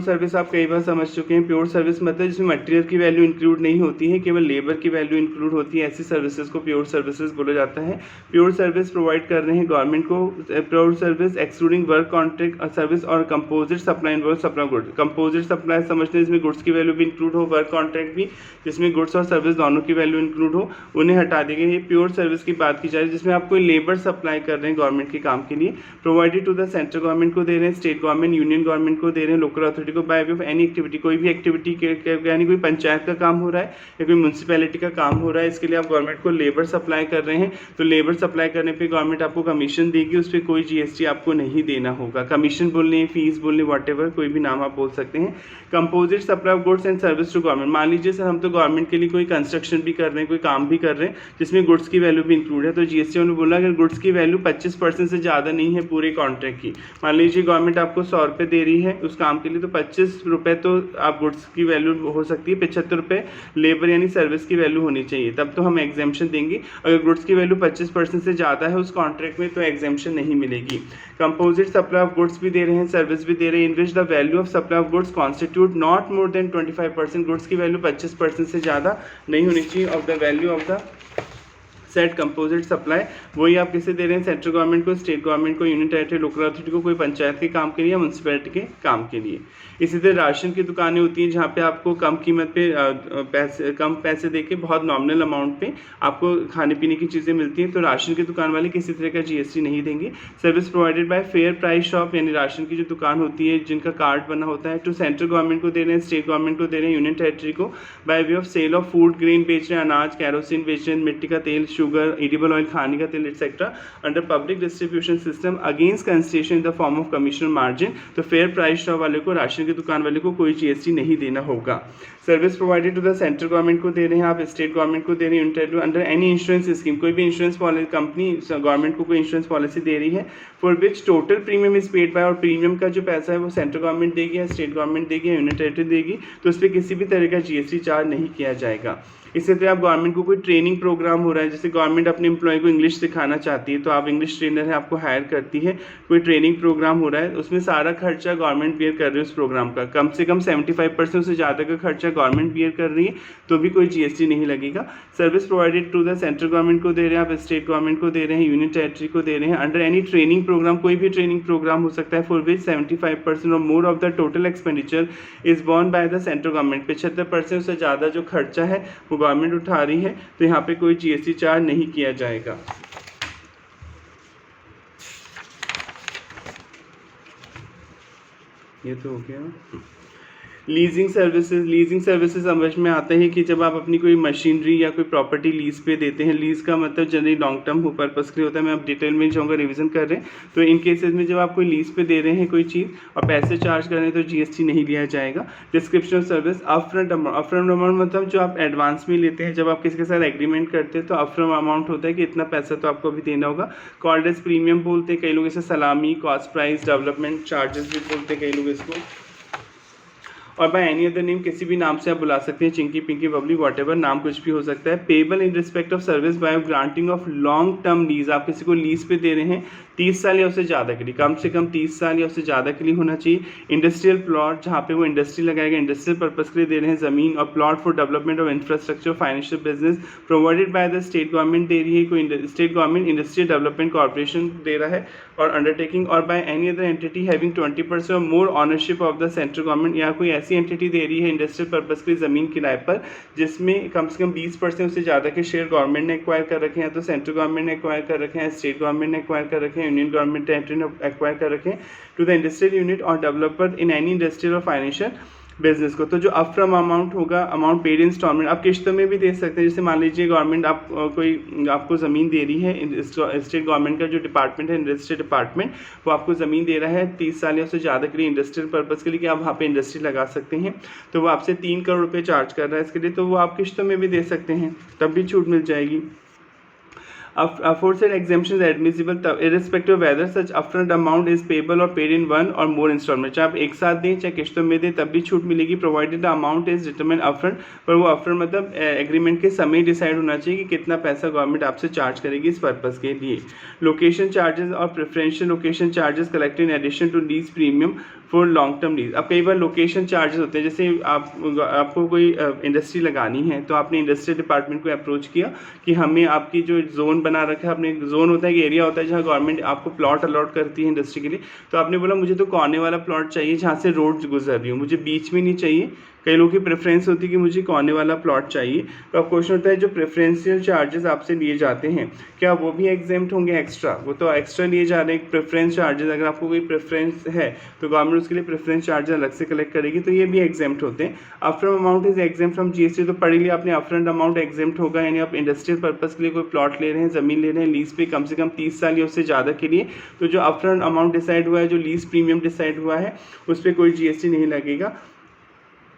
सर्विस आप कई बार समझ चुके हैं। प्योर सर्विस मतलब जिसमें मटेरियल की वैल्यू इंक्लूड नहीं होती है, केवल लेबर की वैल्यू इंक्लूड होती है, ऐसी सर्विसेज को प्योर सर्विसेज बोला जाता है। प्योर सर्विस प्रोवाइड कर रहे हैं गवर्नमेंट को। Pure service excluding work contract service और composite supply involve supply goods. Composite supply समझते हैं जिसमें गुड्स की वैल्यू भी इंक्लूड हो, वर्क कॉन्ट्रैक्ट भी जिसमें गुड्स और सर्विस दोनों की वैल्यू इंक्लूड हो, उन्हें हटा देंगे। ये प्योर सर्विस की बात की जा रही है जिसमें आप कोई लेबर सप्लाई कर रहे हैं गवर्नमेंट के काम के लिए, provided to the central government को दे रहे हैं, स्टेट गवर्नमेंट यूनियन गवर्नमेंट को दे रहे हैं, लोकल अथॉरिटी को by way of any activity, कोई भी एक्टिविटी यानी कोई पंचायत का काम हो रहा है या कोई म्यूनसिपैलिटी का काम हो रहा है, इसके लिए आप गवर्नमेंट को लेबर सप्लाई कर रहे हैं। तो लेबर सप्लाई करने पे गवर्नमेंट आपको कमीशन देगी, उस पर कोई जीएसटी आपको नहीं देना होगा। कमीशन बोल लें, फीस बोल लें, वॉटेवर कोई भी नाम आप बोल सकते हैं। Composite supply of goods and service to government, मान लीजिए सर हम तो गवर्नमेंट के लिए कोई कंस्ट्रक्शन भी कर रहे हैं, कोई काम भी कर रहे हैं जिसमें गुड्स की वैल्यू भी इंक्लूड है, तो जीएसटी ने बोला अगर गुड्स की वैल्यू 25% से ज़्यादा नहीं है पूरे कॉन्ट्रैक्ट की, मान लीजिए गवर्नमेंट आपको 100 रुपये दे रही है उस काम के लिए, तो 25 रुपये तो आप गुड्स की वैल्यू हो सकती है, 75 रुपये लेबर यानी सर्विस की वैल्यू होनी चाहिए, तब तो हम एग्जेम्पशन देंगे। अगर गुड्स की वैल्यू 25% से ज़्यादा है उस कॉन्ट्रैक्ट में तो एग्जेम्पशन नहीं मिलेगी। कंपोजिट सप्लाई ऑफ गुड्स भी दे रहे हैं, सर्विस भी दे रहे हैं, in which the value of supply of goods constitute not more than 25%, goods की वैल्यू 25% से ज़्यादा नहीं होनी चाहिए of the value of the set composite supply. वही आप किसे दे रहे हैं, सेंट्रल गवर्नमेंट को, स्टेट गवर्नमेंट को, यूनियन टेरिटरी, लोकल अथॉरिटी को, कोई पंचायत के काम के लिए या म्यूनसिपैलिटी के काम के लिए। इसी तरह राशन की दुकानें होती हैं जहाँ पे आपको कम कीमत पे कम पैसे देके बहुत नॉमिनल अमाउंट पे आपको खाने पीने की चीज़ें मिलती हैं, तो राशन की दुकान वाले किसी तरह का जीएसटी नहीं देंगे। Service provided bye fair price shop, यानी राशन की जो दुकान होती है जिनका कार्ड बना होता है, टू सेंट्रल गवर्नमेंट को दे रहे हैं, स्टेट गवर्नमेंट को दे रहे हैं, यूनियन टेरिटरी को, by way of sale of food grain बेच रहे हैं, अनाज, कैरोसिन बेच रहे हैं, मिट्टी का तेल, शुगर, एडिबल ऑयल, खाने का तेल etcetera, under public distribution system against concession in the form of commission margin. तो फेयर प्राइस शॉप वाले को, राशन की दुकान वाले को कोई जीएसटी नहीं देना होगा। Service provided to the central government को दे रहे हैं आप, स्टेट गवर्नमेंट को दे रहे हैं, अंडर एनी इंश्योरेंस स्कीम, कोई भी इंश्योरेंस पॉलिसी कंपनी गवर्नमेंट को कोई इंश्योरेंस पॉलिसी दे रही है, for which total premium is paid by, और प्रीमियम का जो पैसा है वो सेंट्रल गवर्नमेंट देगी या स्टेट गवर्नमेंट देगी या यूनियन टेरिटरी देगी, तो उस पर किसी भी तरह का जीएसटी चार्ज नहीं किया जाएगा। इसी तरह आप गवर्नमेंट को कोई ट्रेनिंग प्रोग्राम हो रहा है, जैसे गवर्नमेंट अपने एम्प्लॉय को इंग्लिश सिखाना चाहती है, तो आप इंग्लिश ट्रेनर है, आपको हायर करती है, कोई ट्रेनिंग प्रोग्राम हो रहा है, उसमें सारा खर्चा गवर्नमेंट बियर कर रही है उस प्रोग्राम का, कम से कम 75% से ज़्यादा का खर्चा गवर्नमेंट बियर कर रही है, तो भी कोई जीएसटी नहीं लगेगा। Service provided to the central government को दे रहे हैं आप, स्टेट गवर्नमेंट को दे रहे हैं, यूनियन टेरिटरी को दे रहे हैं, अंडर एनी ट्रेनिंग प्रोग्राम, कोई भी ट्रेनिंग प्रोग्राम हो सकता है, फॉर विच 75% और more of the total expenditure is born bye the central government, 75% से ज़्यादा जो खर्चा है वो गवर्नमेंट उठा रही है, तो यहाँ पे कोई जीएसटी चार्ज नहीं किया जाएगा। ये तो हो गया। लीजिंग सर्विसेज समझ में आता है कि जब आप अपनी कोई मशीनरी या कोई प्रॉपर्टी लीज पे देते हैं, लीज का मतलब जनरली लॉन्ग टर्म हो पर्पस के लिए होता है, मैं अब डिटेल में जाऊँगा, रिवीजन कर रहे हैं, तो इन केसेस में जब आप कोई लीज पे दे रहे हैं कोई चीज़ और पैसे चार्ज कर रहे हैं तो जीएसटी नहीं लिया जाएगा। Description of service, upfront amount मतलब जो आप एडवांस में लेते हैं, जब आप किसी के साथ एग्रीमेंट करते हैं तो अपफ्रंट अमाउंट होता है कि इतना पैसा तो आपको अभी देना होगा। कॉल्ड एज प्रीमियम बोलते हैं कई लोग इसे, सलामी, कॉस्ट प्राइस, डेवलपमेंट चार्जेस भी बोलते हैं कई लोग इसको, और बाय एनी अदर नेम, किसी भी नाम से आप बुला सकते हैं, चिंकी पिंकी बबली वॉटेवर, नाम कुछ भी हो सकता है। Payable in respect of service by granting of long term lease, आप किसी को लीज पे दे रहे हैं 30 साल या उससे ज़्यादा के लिए, कम से कम 30 साल या उससे ज़्यादा के लिए होना चाहिए। इंडस्ट्रियल प्लॉट, जहाँ पे वो इंडस्ट्री लगाएगा, इंडस्ट्रियल पर्पस के लिए दे रहे हैं ज़मीन, और plot for development of infrastructure, financial business, provided by the state government दे रही है, कोई state government industrial development corporation दे रहा है, और अंडरटेकिंग, और by any other entity having 20% और more ownership of the central government, या कोई ऐसी एंटिटी दे रही है इंडस्ट्रियल पर्पस के लिए ज़मीन किराए पर जिसमें कम से कम 20% से ज़्यादा के शेयर गवर्नमेंट ने एक्वायर कर रखे हैं, तो सेंट्रल गवर्नमेंट ने एक्वायर कर रखे हैं, स्टेट गवर्नमेंट ने एक्वायर कर रखे हैं, यूनियन गवर्नमेंट ने एक्वायर कर रखे हैं, टू द इंडस्ट्रियल यूनिट और डेवलपर इन एनी इंडस्ट्रियल और फाइनेंशियल बिजनेस को। तो जो अपफ्रंट अमाउंट होगा, अमाउंट पेड इंस्टॉलमेंट, आप किश्तों में भी दे सकते हैं, जैसे मान लीजिए गवर्नमेंट आपको ज़मीन दे रही है, स्टेट गवर्नमेंट का जो डिपार्टमेंट है इंडस्ट्री डिपार्टमेंट, वो आपको ज़मीन दे रहा है 30 साल या उससे ज़्यादा के लिए इंडस्ट्रियल पर्पज़ के लिए कि आप वहाँ पे इंडस्ट्री लगा सकते हैं, तो वो आपसे 3 करोड़ रुपये चार्ज कर रहा है इसके लिए, तो वो आप किश्तों में भी दे सकते हैं, तब भी छूट मिल जाएगी। aforesaid exemption is admissible irrespective of whether such upfront amount is payable or paid in one or more installment. चाहे आप एक साथ दें चाहे किश्तों में दें तब भी छूट मिलेगी, provided the amount is determine upfront, पर वो अपफ्रंट मतलब एग्रीमेंट के समय डिसाइड होना चाहिए कि कितना पैसा गवर्नमेंट आपसे चार्ज करेगी इस पर्पज़ के लिए. लोकेशन चार्जेस और preferential location charges collected in addition to lease premium for long term lease. अब कई बार लोकेशन चार्जेस होते हैं, जैसे आपको कोई इंडस्ट्री लगानी है तो आपने इंडस्ट्रियल डिपार्टमेंट को अप्रोच किया कि हमें आपकी जो जोन बना रखा है, अपने जोन होता है कि एरिया होता है जहाँ गवर्नमेंट आपको प्लॉट अलॉट करती है इंडस्ट्री के लिए, तो आपने बोला मुझे तो कोने वाला प्लॉट चाहिए जहाँ से रोड गुजर रही हो, मुझे बीच में नहीं चाहिए. कई लोगों की प्रेफरेंस होती है कि मुझे कोने वाला प्लॉट चाहिए. तो अब क्वेश्चन होता है जो प्रेफरेंशियल चार्जेस आपसे लिए जाते हैं क्या वो भी एग्जेम्प्ट होंगे एक्स्ट्रा? वो तो एक्स्ट्रा लिए जा रहे हैं प्रेफरेंस चार्जेस. अगर आपको कोई प्रेफरेंस है तो गवर्नमेंट उसके लिए प्रेफरेंस चार्जेस अलग से कलेक्ट करेगी, तो ये भी एग्जेम्प्ट होते हैं. Upfront amount is exempt from GST. तो पढ़ लिया आपने, अपफ्रंट अमाउंट एग्जेम्प्ट होगा, यानी आप इंडस्ट्रियल पर्पस के लिए कोई प्लॉट ले रहे हैं, ज़मीन ले रहे हैं लीज पे कम से कम 30 साल या उससे ज़्यादा के लिए, तो जो अपफ्रंट अमाउंट डिसाइड हुआ है, जो लीज प्रीमियम डिसाइड हुआ है, उस पर कोई जीएसटी नहीं लगेगा.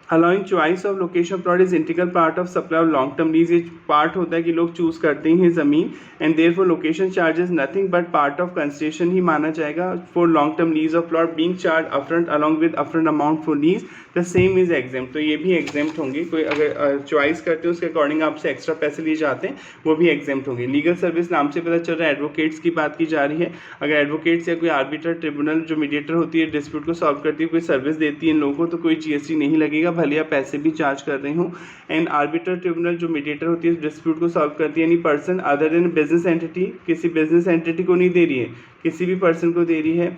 Allowing choice of location plot is integral part of supply of long term lease. ये पार्ट होता है कि लोग चूज करते हैं ज़मीन, and therefore location charges nothing but part of concession ही माना जाएगा for long term lease of plot being charge upfront along with upfront amount for lease the same is exempt. तो ये भी एग्जेम्प्ट होंगे. कोई अगर चॉइस करते हैं उसके अकॉर्डिंग आपसे एक्स्ट्रा पैसे लिए जाते हैं वो भी एग्जेम्प्ट होंगे. लीगल सर्विस नाम से पता चल रहा है एडवोकेट्स की बात की जा रही है. अगर एडवोकेट्स या कोई आर्बिटर ट्रिब्यूनल जो मीडिएटर होती है डिस्प्यूट को सॉल्व करती है, कोई सर्विस देती है इन लोगों को, तो कोई जीएसटी नहीं लगेगा भले आप पैसे भी चार्ज कर रहे हूँ. एंड आर्बिटर ट्रिब्यूनल जो मीडिएटर होती है डिस्प्यूट को सॉल्व करती है, यानी person other than business entity, किसी बिजनेस एंटिटी को नहीं दे रही है, किसी भी पर्सन को दे रही है,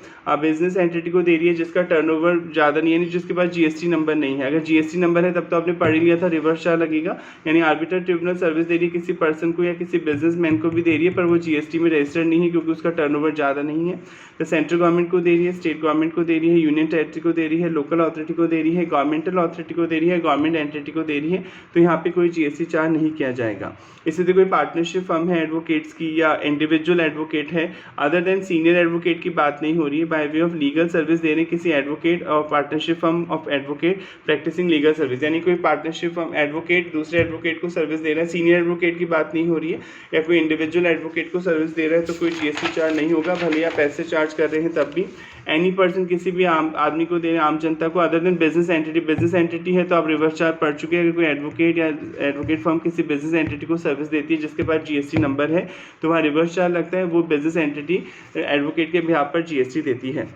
बिजनेस एंटिटी को दे रही है जिसका टर्नओवर ज़्यादा नहीं है, यानी जिसके पास जीएसटी नंबर नहीं है. अगर जीएसटी नंबर है तब तो आपने पढ़ ही लिया था रिवर्स चार्ज लगेगा. यानी आर्बिटर ट्रिब्यूनल सर्विस दे रही है किसी पर्सन को या किसी बिजनेसमैन को भी दे रही है, पर वो जीएसटी में रजिस्टर्ड नहीं है क्योंकि उसका टर्नओवर ज़्यादा नहीं है. तो सेंट्रल गवर्नमेंट को दे रही है, स्टेट गवर्नमेंट को दे रही है, यूनियन टेरिटरी को दे रही है, लोकल अथॉरिटी को दे रही है, गवर्नमेंटल अथॉरिटी को दे रही है, गवर्नमेंट एंटिटी को दे रही है, तो यहाँ पे कोई जीएसटी चार्ज नहीं किया जाएगा. इसी तरह कोई पार्टनरशिप फर्म है एडवोकेट्स की या इंडिविजुअल एडवोकेट है, अदर देन सीनियर एडवोकेट की बात नहीं हो रही है, by way of legal service दे रहे हैं किसी एडवोकेट और partnership firm of advocate practising legal service, यानी कोई पार्टनरशिप फर्म एडवोकेट दूसरे एडवोकेट को सर्विस दे रहा है, सीनियर एडवोकेट की बात नहीं हो रही है, या कोई इंडिविजुअल एडवोकेट को सर्विस दे रहा है, तो कोई जीएसटी चार्ज नहीं होगा भले आप पैसे चार्ज कर रहे हैं तब भी. एनी पर्सन किसी भी आम आदमी को दे रहे हैं, आम जनता को, अदर देन बिजनेस एंटिटी है तो आप रिवर्स चार्ज पढ़ चुके हैं. अगर कोई एडवोकेट या एडवोकेट फर्म किसी बिजनेस एंटिटी को सर्विस देती है जिसके पास जीएसटी नंबर है तो वहाँ रिवर्स चार्ज लगता है, वो बिजनेस एंटिटी एडवोकेट के बिहाफ पर जीएसटी देती है.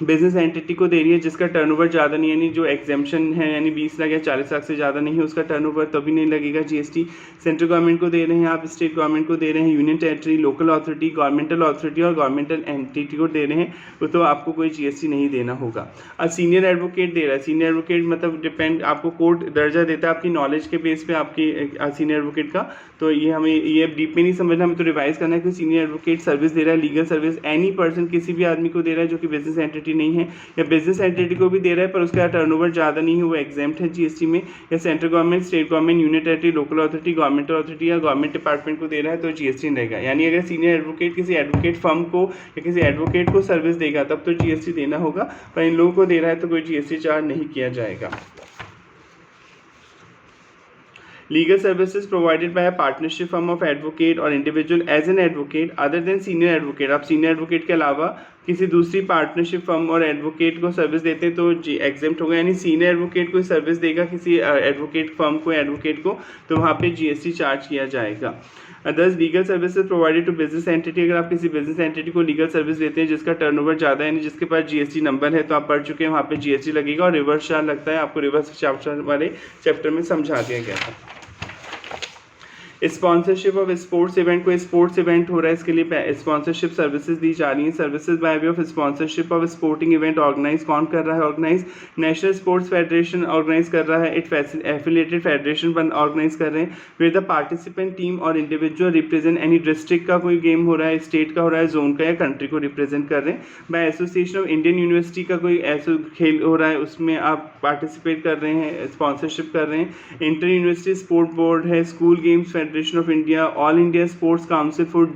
बिजनेस एंटिटी को दे रही है जिसका टर्नओवर ज़्यादा नहीं है, यानी जो एग्जेम्पशन है, यानी 20 लाख या 40 लाख से ज़्यादा नहीं है उसका टर्नओवर, तभी नहीं लगेगा जीएसटी. सेंट्रल गवर्नमेंट को दे रहे हैं आप, स्टेट गवर्नमेंट को दे रहे हैं, union territory, local authority, governmental authority और गवर्नमेंटल एंटिटी को दे रहे हैं, तो आपको कोई जीएसटी नहीं देना होगा. अब सीनियर एडवोकेट दे रहा है, सीनियर एडवोकेट मतलब डिपेंड, आपको कोर्ट दर्जा देता है आपकी नॉलेज के बेस पे आपकी सीनियर एडवोकेट का, तो ये हमें ये डीप में नहीं समझना, हमें तो रिवाइज करना है कि सीनियर एडवोकेट सर्विस दे रहा है, लीगल सर्विस एनी पर्सन किसी भी आदमी को दे रहा है जो कि बिजनेस एंटिटी नहीं है, या बिजनेस एंटिटी को भी दे रहा है पर उसका टर्नओवर ज़्यादा नहीं है, वो एग्जेम्प्ट है जीएसटी में, या central government, state government, union territory, local authority, government authority या गवर्नमेंट डिपार्टमेंट को दे रहा है तो जीएसटी नहीं रहेगा. यानी अगर सीनियर एडवोकेट किसी एडवोकेट फर्म को या किसी एडवोकेट को सर्विस देगा तब तो जीएसटी देना होगा, पर इन लोगों को दे रहा है तो कोई जीएसटी चार्ज नहीं किया जाएगा. Legal services provided by a partnership firm of advocate or individual as an advocate other than senior advocate. आप senior advocate के अलावा किसी दूसरी पार्टनरशिप फर्म और एडवोकेट को सर्विस देते हैं तो एग्जेम्प्ट होगा, यानी सीनियर एडवोकेट को सर्विस देगा किसी एडवोकेट फर्म को, एडवोकेट को, तो वहाँ पे जीएसटी चार्ज किया जाएगा. Others legal services provided to business entity, अगर आप किसी बिजनेस एंटिटी को लीगल सर्विस देते हैं जिसका टर्नओवर ज़्यादा है, यानी जिसके पास जीएसटी नंबर है, तो आप पढ़ चुके हैं वहाँ पे जीएसटी लगेगा और रिवर्स चार्ज लगता है, आपको रिवर्स चैप्टर वाले चैप्टर में समझा दिया गया था. स्पॉन्सरशिप ऑफ स्पोर्ट्स इवेंट, कोई स्पोर्ट्स इवेंट हो रहा है इसके लिए स्पॉन्सरशिप सर्विसेज दी जा रही हैं. Services by way of sponsorship of sporting event organise कौन कर रहा है? Organise national sports federation organise कर रहा है, इट एफिलिएटेड फेडरेशन ऑर्गेनाइज कर रहे हैं. फिर द पार्टिसिपेंट टीम और इंडिविजुअल रिप्रेजेंट एनी डिस्ट्रिक्ट का कोई गेम हो रहा है, स्टेट का हो रहा है, जोन का या कंट्री को रिप्रेजेंट कर रहे हैं. By association of Indian university का कोई ऐसा खेल हो रहा है उसमें आप पार्टिसिपेट कर रहे हैं, स्पॉन्सरशिप कर रहे हैं. इंटर यूनिवर्सिटी स्पोर्ट बोर्ड है, school games federation of India, all India sports council for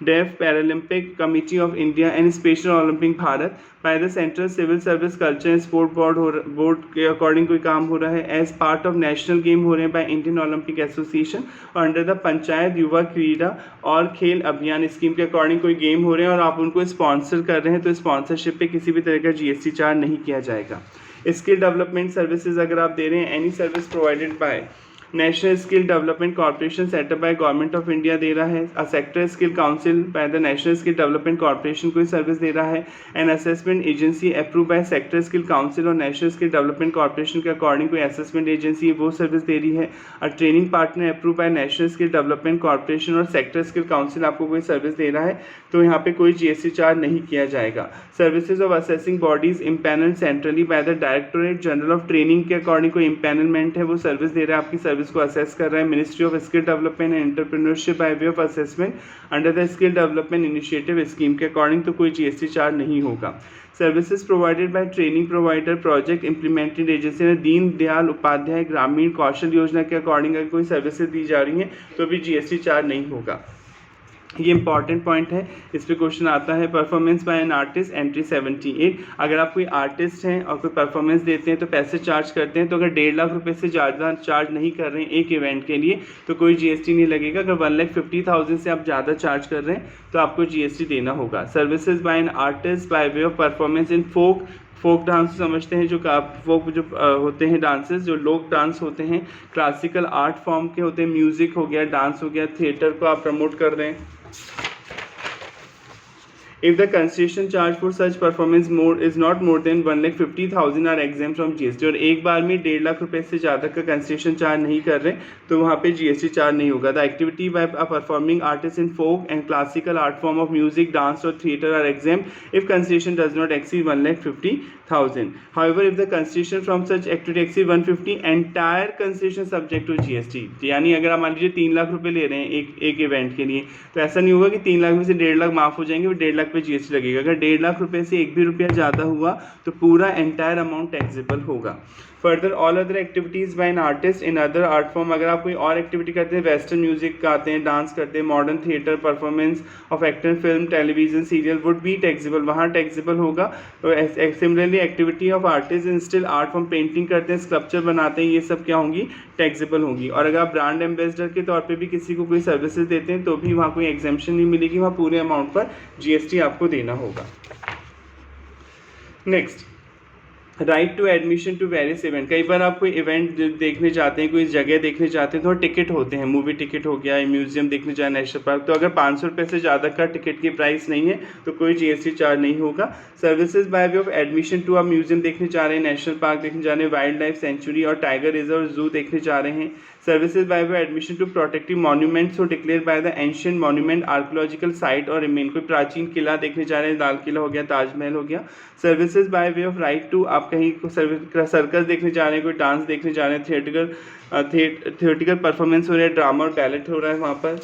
Deaf Paralympic Committee of India and Special Olympic Bharat by the Central Civil Service Culture and Sport board के according कोई काम हो रहा है, as part of national game हो रहे हैं by Indian Olympic association और अंडर द पंचायत युवा क्रीड़ा और खेल अभियान स्कीम के अकॉर्डिंग कोई गेम हो रहे हैं और आप उनको स्पॉन्सर कर रहे हैं, तो स्पॉन्सरशिप पे किसी भी तरह का जीएसटी चार्ज नहीं किया जाएगा। स्किल डेवलपमेंट सर्विसेज अगर आप दे रहे हैं, any service provided by national skill development corporation setup by government of India दे रहा है, a sector skill council by the national skill development corporation कोई सर्विस दे रहा है, an assessment agency approve by sector skill council और national skill development corporation के according कोई असेसमेंट एजेंसी वो सर्विस दे रही है, a training partner approve by national skill development corporation और सेक्टर स्किल काउंसिल आपको कोई सर्विस दे रहा है, तो यहाँ पे कोई जीएसटी चार्ज नहीं किया जाएगा। Services of assessing bodies empanel centrally by the directorate general of training के अकॉर्डिंग कोई इम्पैनलमेंट है, वो सर्विस दे रहा है, आपकी सर्विस को असेस कर रहा है ministry of skill development and entrepreneurship bye way of assessment under the skill development initiative scheme के अकॉर्डिंग, तो कोई जीएसटी चार्ज नहीं होगा। Services provided by training provider project implemented agency Deen Dayal Upadhyay ग्रामीण कौशल योजना के अकॉर्डिंग अगर कोई सर्विसेज दी जा रही हैं तो भी जीएसटी चार्ज नहीं होगा। ये इंपॉर्टेंट पॉइंट है, इस पे क्वेश्चन आता है। Performance by an artist entry 78, अगर आप कोई आर्टिस्ट हैं और कोई परफॉर्मेंस देते हैं तो पैसे चार्ज करते हैं, तो अगर 1.5 लाख रुपए से ज़्यादा चार्ज नहीं कर रहे हैं एक इवेंट के लिए तो कोई जीएसटी नहीं लगेगा। अगर 1,50,000 से आप ज़्यादा चार्ज कर रहे हैं तो आपको जीएसटी देना होगा। Services by an artist by way of performance in folk dance समझते हैं, जो फोक जो होते हैं डांसेस, जो लोक डांस होते हैं, क्लासिकल आर्ट फॉर्म के होते हैं, म्यूज़िक हो गया, डांस हो गया, थिएटर को आप प्रमोट कर रहे हैं। If the concession charge for such performance is not more than 1,50,000 are exempt from GST, और एक बार में 1.5 लाख रुपए से ज़्यादा का कंसेशन चार्ज नहीं कर रहे तो वहाँ पे जीएसटी चार्ज नहीं होगा। The activity by a performing artist in folk and classical art form of music dance और theatre are exempt if concession does not exceed 1,50,000. However, if the concession from such activity exceed 150, entire concession subject to GST। यानी अगर आप मान लीजिए 3 लाख रुपए ले रहे हैं एक इवेंट के लिए, तो ऐसा नहीं होगा कि 3 लाख में से 1.5 लाख माफ हो जाएंगे, वो 1.5 लाख पे जीएसटी लगेगा। अगर 1.5 लाख रुपए से एक भी रुपया ज़्यादा हुआ तो पूरा एंटायर अमाउंट टैक्सेबल होगा। Further all other activities by an artist in other art form, अगर आप कोई और एक्टिविटी करते हैं, वेस्टर्न म्यूजिक गाते हैं, डांस करते हैं, modern theatre performance of actor, film, television, serial would be taxable, वहाँ टैक्सेबल होगा। तो similarly activity of artist in still art form, painting करते हैं, स्कल्पचर बनाते हैं, ये सब क्या होंगी, टैक्सेबल होंगी। और अगर आप ब्रांड एम्बेसडर के तौर पर भी किसी को कोई सर्विसेज देते हैं तो भी वहाँ कोई एग्जेम्पशन नहीं मिलेगी, वहाँ पूरे अमाउंट पर जीएसटी आपको देना होगा। Next, right to admission to various event. कई बार आप कोई इवेंट देखने जाते हैं, कोई जगह देखने जाते हैं तो टिकट होते हैं, मूवी टिकट हो गया, म्यूजियम देखने जाए, नेशनल पार्क, तो अगर 500 रुपये से ज़्यादा का टिकट की प्राइस नहीं है तो कोई जीएसटी चार्ज नहीं होगा। Services by way of admission to आप म्यूजियम देखने जा रहे हैं, नेशनल पार्क देखने जा रहे हैं, वाइल्ड लाइफ सेंचुरी और टाइगर रिजर्व जू देखने जा रहे हैं। Services by way admission to protective monuments हो declare by the ancient monument archaeological site और रिमेन, कोई प्राचीन किला देखने जा रहे हैं, लाल किला हो गया, ताजमहल हो गया। Services by way of right to, आप कहीं सर्कस देखने जा रहे हैं, कोई डांस देखने जा रहे हैं, थिएटिकल परफॉर्मेंस हो रहा है, ड्रामा और बैलेट हो रहा है, वहाँ पर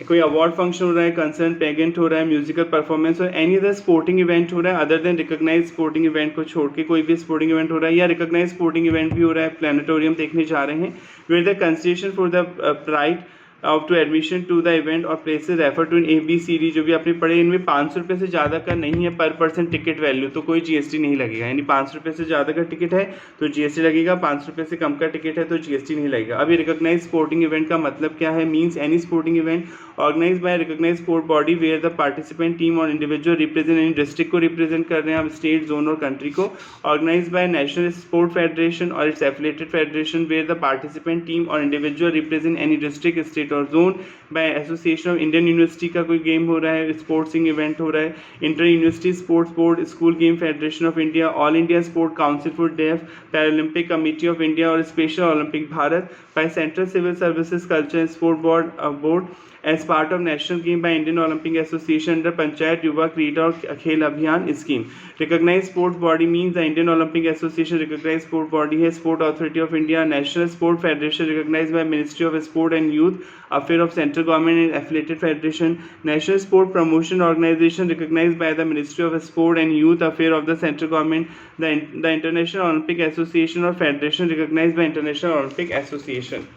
कोई अवार्ड फंक्शन हो रहा है, कंसर्न पेगेंट हो रहा है, म्यूजिकल परफॉर्मेंस और एनी अदर स्पोर्टिंग इवेंट हो रहा है other than recognise sporting event को छोड़ के कोई भी स्पोर्टिंग इवेंट हो रहा है या रिकॉग्नाइज स्पोर्टिंग इवेंट भी हो रहा है, प्लानिटोरियम देखने जा रहे हैं, where the consideration for the right of to admission to the event और places refer to in ABCD जो भी आपने पढ़े, इनमें 500 रुपये से ज़्यादा का नहीं है पर पर्सन टिकट वैल्यू, तो कोई जीएसटी नहीं लगेगा। यानी 500 रुपये से ज़्यादा का टिकट है तो जीएसटी लगेगा, 500 रुपये से कम का टिकट है तो जीएसटी नहीं लगेगा। अभी रिकॉग्नाइज स्पोर्टिंग इवेंट का मतलब क्या है? Means any sporting event organise by recognise sport body where the participant team और इंडिविजुअल रिप्रेजेंट एनी डिस्ट्रिक्ट को रिप्रेजेंट कर रहे हैं, स्टेट, जोन और कंट्री को। Organise by national sport federation और its affiliated federation where the participant team और individual represent any district, state और zone. By association of Indian university का कोई गेम हो रहा है, स्पोर्ट्सिंग इवेंट हो रहा है, inter university sports board, school game federation of India, all India sport council for deaf, paralympic committee of India और special Olympic Bharat. By central civil services culture and sport board as part of national game by Indian Olympic Association under Panchayat Yuva Krida और खेल अभियान scheme. Recognized sports body means the Indian Olympic Association recognized sport body है, Sport Authority of India, National Sport Federation recognized by Ministry of Sport and Youth Affair of Central Government and affiliated federation, National Sport Promotion Organization recognized by the Ministry of Sport and Youth Affair of the Central Government, the International Olympic Association or Federation recognized by International Olympic Association.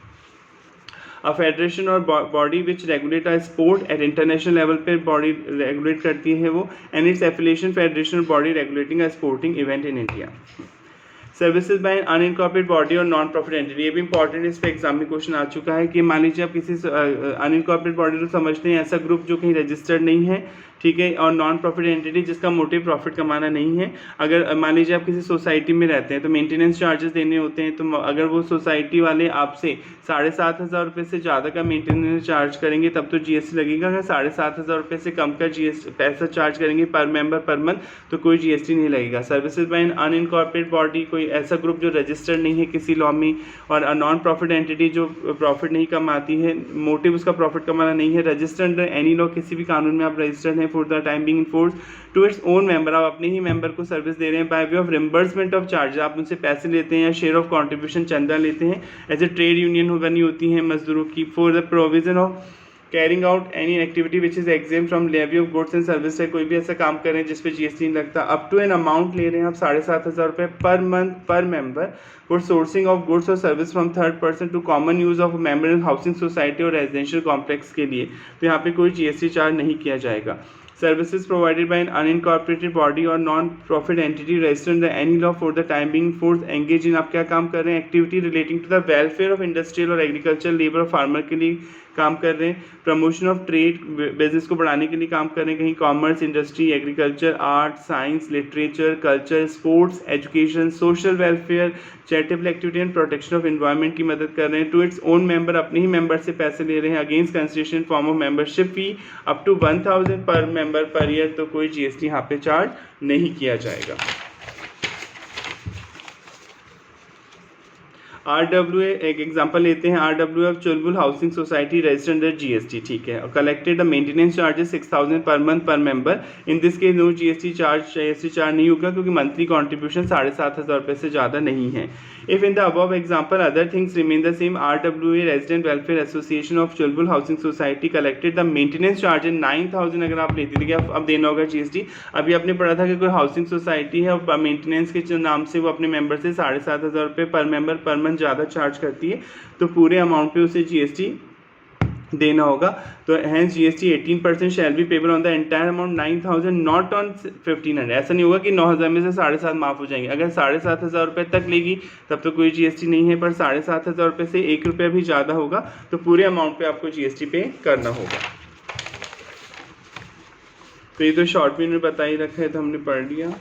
A federation और body which regulate a sport at international level पे body regulate करती है वो, and its affiliation federation body regulating a sporting event in India. Services by unincorporated body और non profit entity, ये भी important, इस पे एग्जाम में क्वेश्चन आ चुका है कि मान लीजिए आप किसी अनइनकॉर्पोरेटेड बॉडी को समझते हैं ऐसा ग्रुप जो कहीं रजिस्टर्ड नहीं है, ठीक है, और नॉन प्रॉफिट एंटिटी जिसका मोटिव प्रॉफिट कमाना नहीं है। अगर मान लीजिए आप किसी सोसाइटी में रहते हैं तो मेंटेनेंस चार्जेस देने होते हैं, तो अगर वो सोसाइटी वाले आपसे 7,500 रुपये से ज़्यादा का मेंटेनेंस चार्ज करेंगे तब तो जीएसटी लगेगा। अगर 7,500 रुपये से कम का पैसा चार्ज करेंगे पर मेंबर पर मंथ तो कोई जीएसटी नहीं लगेगा। सर्विसेज बाय अनइनकॉर्पोरेटेड बॉडी, कोई ऐसा ग्रुप जो रजिस्टर्ड नहीं है किसी लॉ में, और नॉन प्रॉफिट एंटिटी जो प्रॉफिट नहीं कमाती है, मोटिव उसका प्रॉफिट कमाना नहीं है, रजिस्टर्ड अंडर एनी लॉ, किसी भी कानून में आप रजिस्टर्ड हैं for the time being in force to its own member, आप अपने ही मेंबर को सर्विस दे रहे हैं by way of reimbursement of charge, आप उनसे पैसे लेते हैं या शेयर ऑफ कॉन्ट्रीब्यूशन चंदा लेते हैं, एज ए ट्रेड यूनियन बनी होती है मजदूरों की, for the provision of carrying out any activity which is exempt from levy of goods and service, है कोई भी ऐसा काम कर रहे हैं जिसपे जीएसटी नहीं लगता। अप टू एन अमाउंट ले रहे हैं आप 7,500 रुपये per month per member for sourcing of goods और service from third person to common use of member in housing society और रेजिडेंशियल कॉम्प्लेक्स के लिए, तो यहाँ पे कोई जीएसटी चार्ज नहीं किया जाएगा। Services provided by an unincorporated body or non-profit entity registered under any law for the time being force engage in, आप क्या काम कर रहे हैं, activity relating to the welfare of industrial और एग्रीकल्चर लेबर और फार्मर के लिए काम कर रहे हैं, प्रमोशन ऑफ ट्रेड बिजनेस को बढ़ाने के लिए काम कर रहे हैं, कहीं commerce, industry, agriculture, art, science, literature, culture, sports, education, social welfare, charitable activity and protection of environment की मदद कर रहे हैं, टू इट्स ओन मेंबर, अपने ही मेंबर से पैसे ले रहे हैं, against consideration form of membership fee up to 1,000 per member per year, तो कोई जीएसटी यहाँ पे चार्ज नहीं किया जाएगा। RWA एक एग्जांपल लेते हैं, RWA of Chulbul housing society registered under GST, ठीक है, और collected the maintenance charges 6,000 per month per member, in this case no GST charge नहीं होगा क्योंकि मंथली कॉन्ट्रीब्यूशन 7,500 रुपये से ज़्यादा नहीं है। If in the above example other things remain the same, RWA resident welfare association of Chulbul housing society collected the maintenance charge 9,000, अगर आप लेते थे कि अब देना होगा जीएसटी। अभी आपने पढ़ा था कि कोई हाउसिंग सोसाइटी है और मेंटेनेंस के नाम से वो अपने मेंबर से 7,500 रुपये पर मेंबर पर मंथ ज़्यादा चार्ज करती है, तो पूरे अमाउंट पे उसे जीएसटी देना होगा। तो hence GST 18% shall be payable on the entire amount 9,000 not on 1,500। ऐसा नहीं होगा कि 9,000 में से 7,500 माफ हो जाएंगे। अगर 7,500 रुपये तक लेगी तब तो कोई जीएसटी नहीं है, पर 7,500 रुपये से 1 रुपया भी ज़्यादा होगा तो पूरे अमाउंट पे आपको जीएसटी पे करना होगा। तो ये तो शॉर्ट में बता ही रखा है तो हमने पढ़ लिया।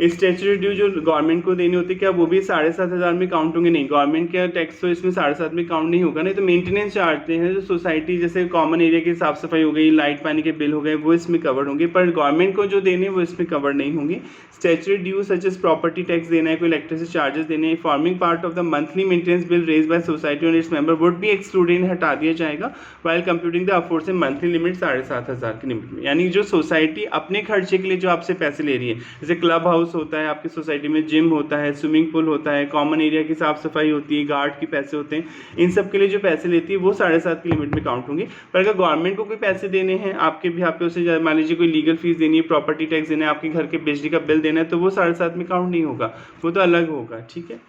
स्टैट्यूटरी ड्यू जो गवर्नमेंट को देनी होती है क्या वो भी 7,500 में काउंट होंगे? नहीं, गवर्नमेंट का टैक्स तो इसमें 7,500 में काउंट नहीं होगा। नहीं तो मेंटेनेंस चार्ज हैं जो सोसाइटी जैसे कॉमन एरिया की साफ सफाई हो गई, लाइट पानी के बिल हो गए, वो इसमें कवर होंगे, पर गवर्नमेंट को जो देने वो इसमें कवर नहीं होंगे। Statutory due such as property tax देना है, कोई इलेक्ट्रिसिटी चार्जेस देने हैं, forming part of the monthly maintenance bill raise by society और its member would be excluded, हटा दिया जाएगा while computing the afford monthly limit 7,500 की लिमिट में। यानी जो सोसाइटी अपने खर्चे के लिए जो आपसे पैसे ले रही है, जैसे क्लब हाउस होता है आपकी सोसाइटी में, जिम होता है, स्विमिंग पूल होता है, कॉमन एरिया की साफ सफाई होती है, गार्ड के पैसे होते हैं, इन सब के लिए जो पैसे लेती है वो 7,500 की लिमिट में काउंट होंगे। पर अगर गवर्नमेंट को कोई पैसे देने हैं आपके भी, यहाँ पे उसे मान लीजिए कोई लीगल फीस देनी है, प्रॉपर्टी टैक्स देना है, आपके घर के बिजली का बिल देना है, तो वो 7,500 में काउंट नहीं होगा, वो तो अलग होगा। ठीक है।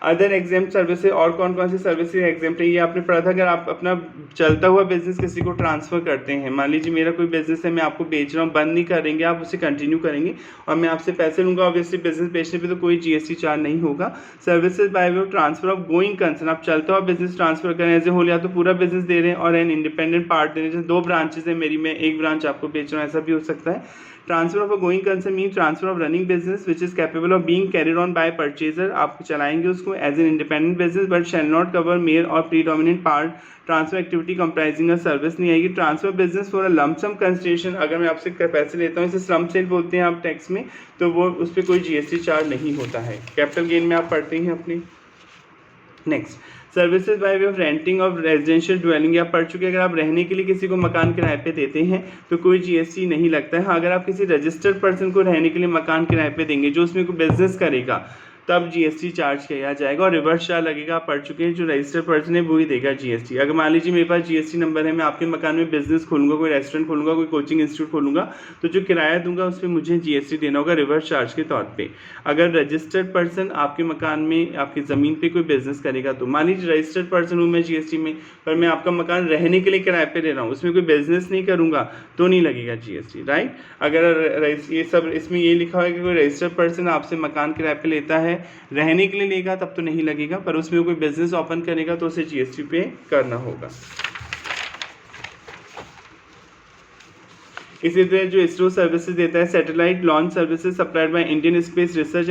अदर एग्जाम सर्विसेज, और कौन कौन सी सर्विसेज एग्जाम है ये आपने पढ़ा था। अगर आप अपना चलता हुआ बिजनेस किसी को ट्रांसफर करते हैं, मान लीजिए मेरा कोई बिजनेस है, मैं आपको बेच रहा हूँ, बंद नहीं करेंगे आप, उसे कंटिन्यू करेंगे और मैं आपसे पैसे लूँगा, ऑब्वियसली बिजनेस बेचने पे तो कोई जीएसटी चार्ज नहीं होगा। Services by way of transfer of going concern, आप चलता हुआ बिजनेस ट्रांसफर करें एज ए होल, या तो पूरा बिजनेस दे रहे हैं और एन इंडिपेंडेंट पार्ट दे रहे हैं, जैसे 2 ब्रांचेज है मेरी, मैं एक ब्रांच आपको बेच रहा हूँ, ऐसा भी हो सकता है। Transfer of a going concern mean transfer of running business which is capable of being carried on by purchaser, आप चलाएंगे उसको as an independent business but shall not cover mere और predominant part transfer activity comprising a service नहीं आएगी। Transfer business for a lump sum consideration, अगर मैं आपसे पैसे लेता हूँ, इसे स्लम सेल बोलते हैं आप टैक्स में, तो वो उस पर कोई जीएसटी चार्ज नहीं होता है। कैपिटल गेन में आप पढ़ते हैं अपनी। Next, services by way of renting of residential dwelling, आप पढ़ चुके हैं। अगर आप रहने के लिए किसी को मकान किराए पे देते हैं तो कोई जीएसटी नहीं लगता है। हाँ, अगर आप किसी रजिस्टर्ड पर्सन को रहने के लिए मकान किराए पे देंगे जो उसमें कोई बिजनेस करेगा, तब जीएसटी चार्ज किया जाएगा और रिवर्स चार्ज लगेगा। आप पढ़ चुके हैं, जो रजिस्टर्ड पर्सन है वही देगा जीएसटी। अगर मान लीजिए मेरे पास जीएसटी नंबर है, मैं आपके मकान में बिजनेस खोलूंगा, कोई रेस्टोरेंट खोलूंगा, कोई कोचिंग इंस्टीट्यूट खोलूंगा, तो जो किराया दूंगा उस पर मुझे जीएसटी देना होगा रिवर्स चार्ज के तौर पे। अगर रजिस्टर्ड पर्सन आपके मकान में, आपकी ज़मीन पे कोई बिजनेस करेगा, तो मान लीजिए रजिस्टर्ड पर्सन हूँ मैं जीएसटी में, पर मैं आपका मकान रहने के लिए किराए पे दे रहा हूँ, उसमें कोई बिजनेस नहीं करूँगा तो नहीं लगेगा जीएसटी, राइट। अगर ये सब इसमें ये लिखा हुआ है कि कोई रजिस्टर्ड पर्सन आपसे मकान किराए पे लेता है, रहने के लिए लेगा तब तो नहीं लगेगा, पर उसमें कोई बिजनेस ओपन करेगा तो उसे जीएसटी पे करना होगा। इसी तरह जो इसरो सर्विसेज देता है, satellite launch services supplied by Indian space research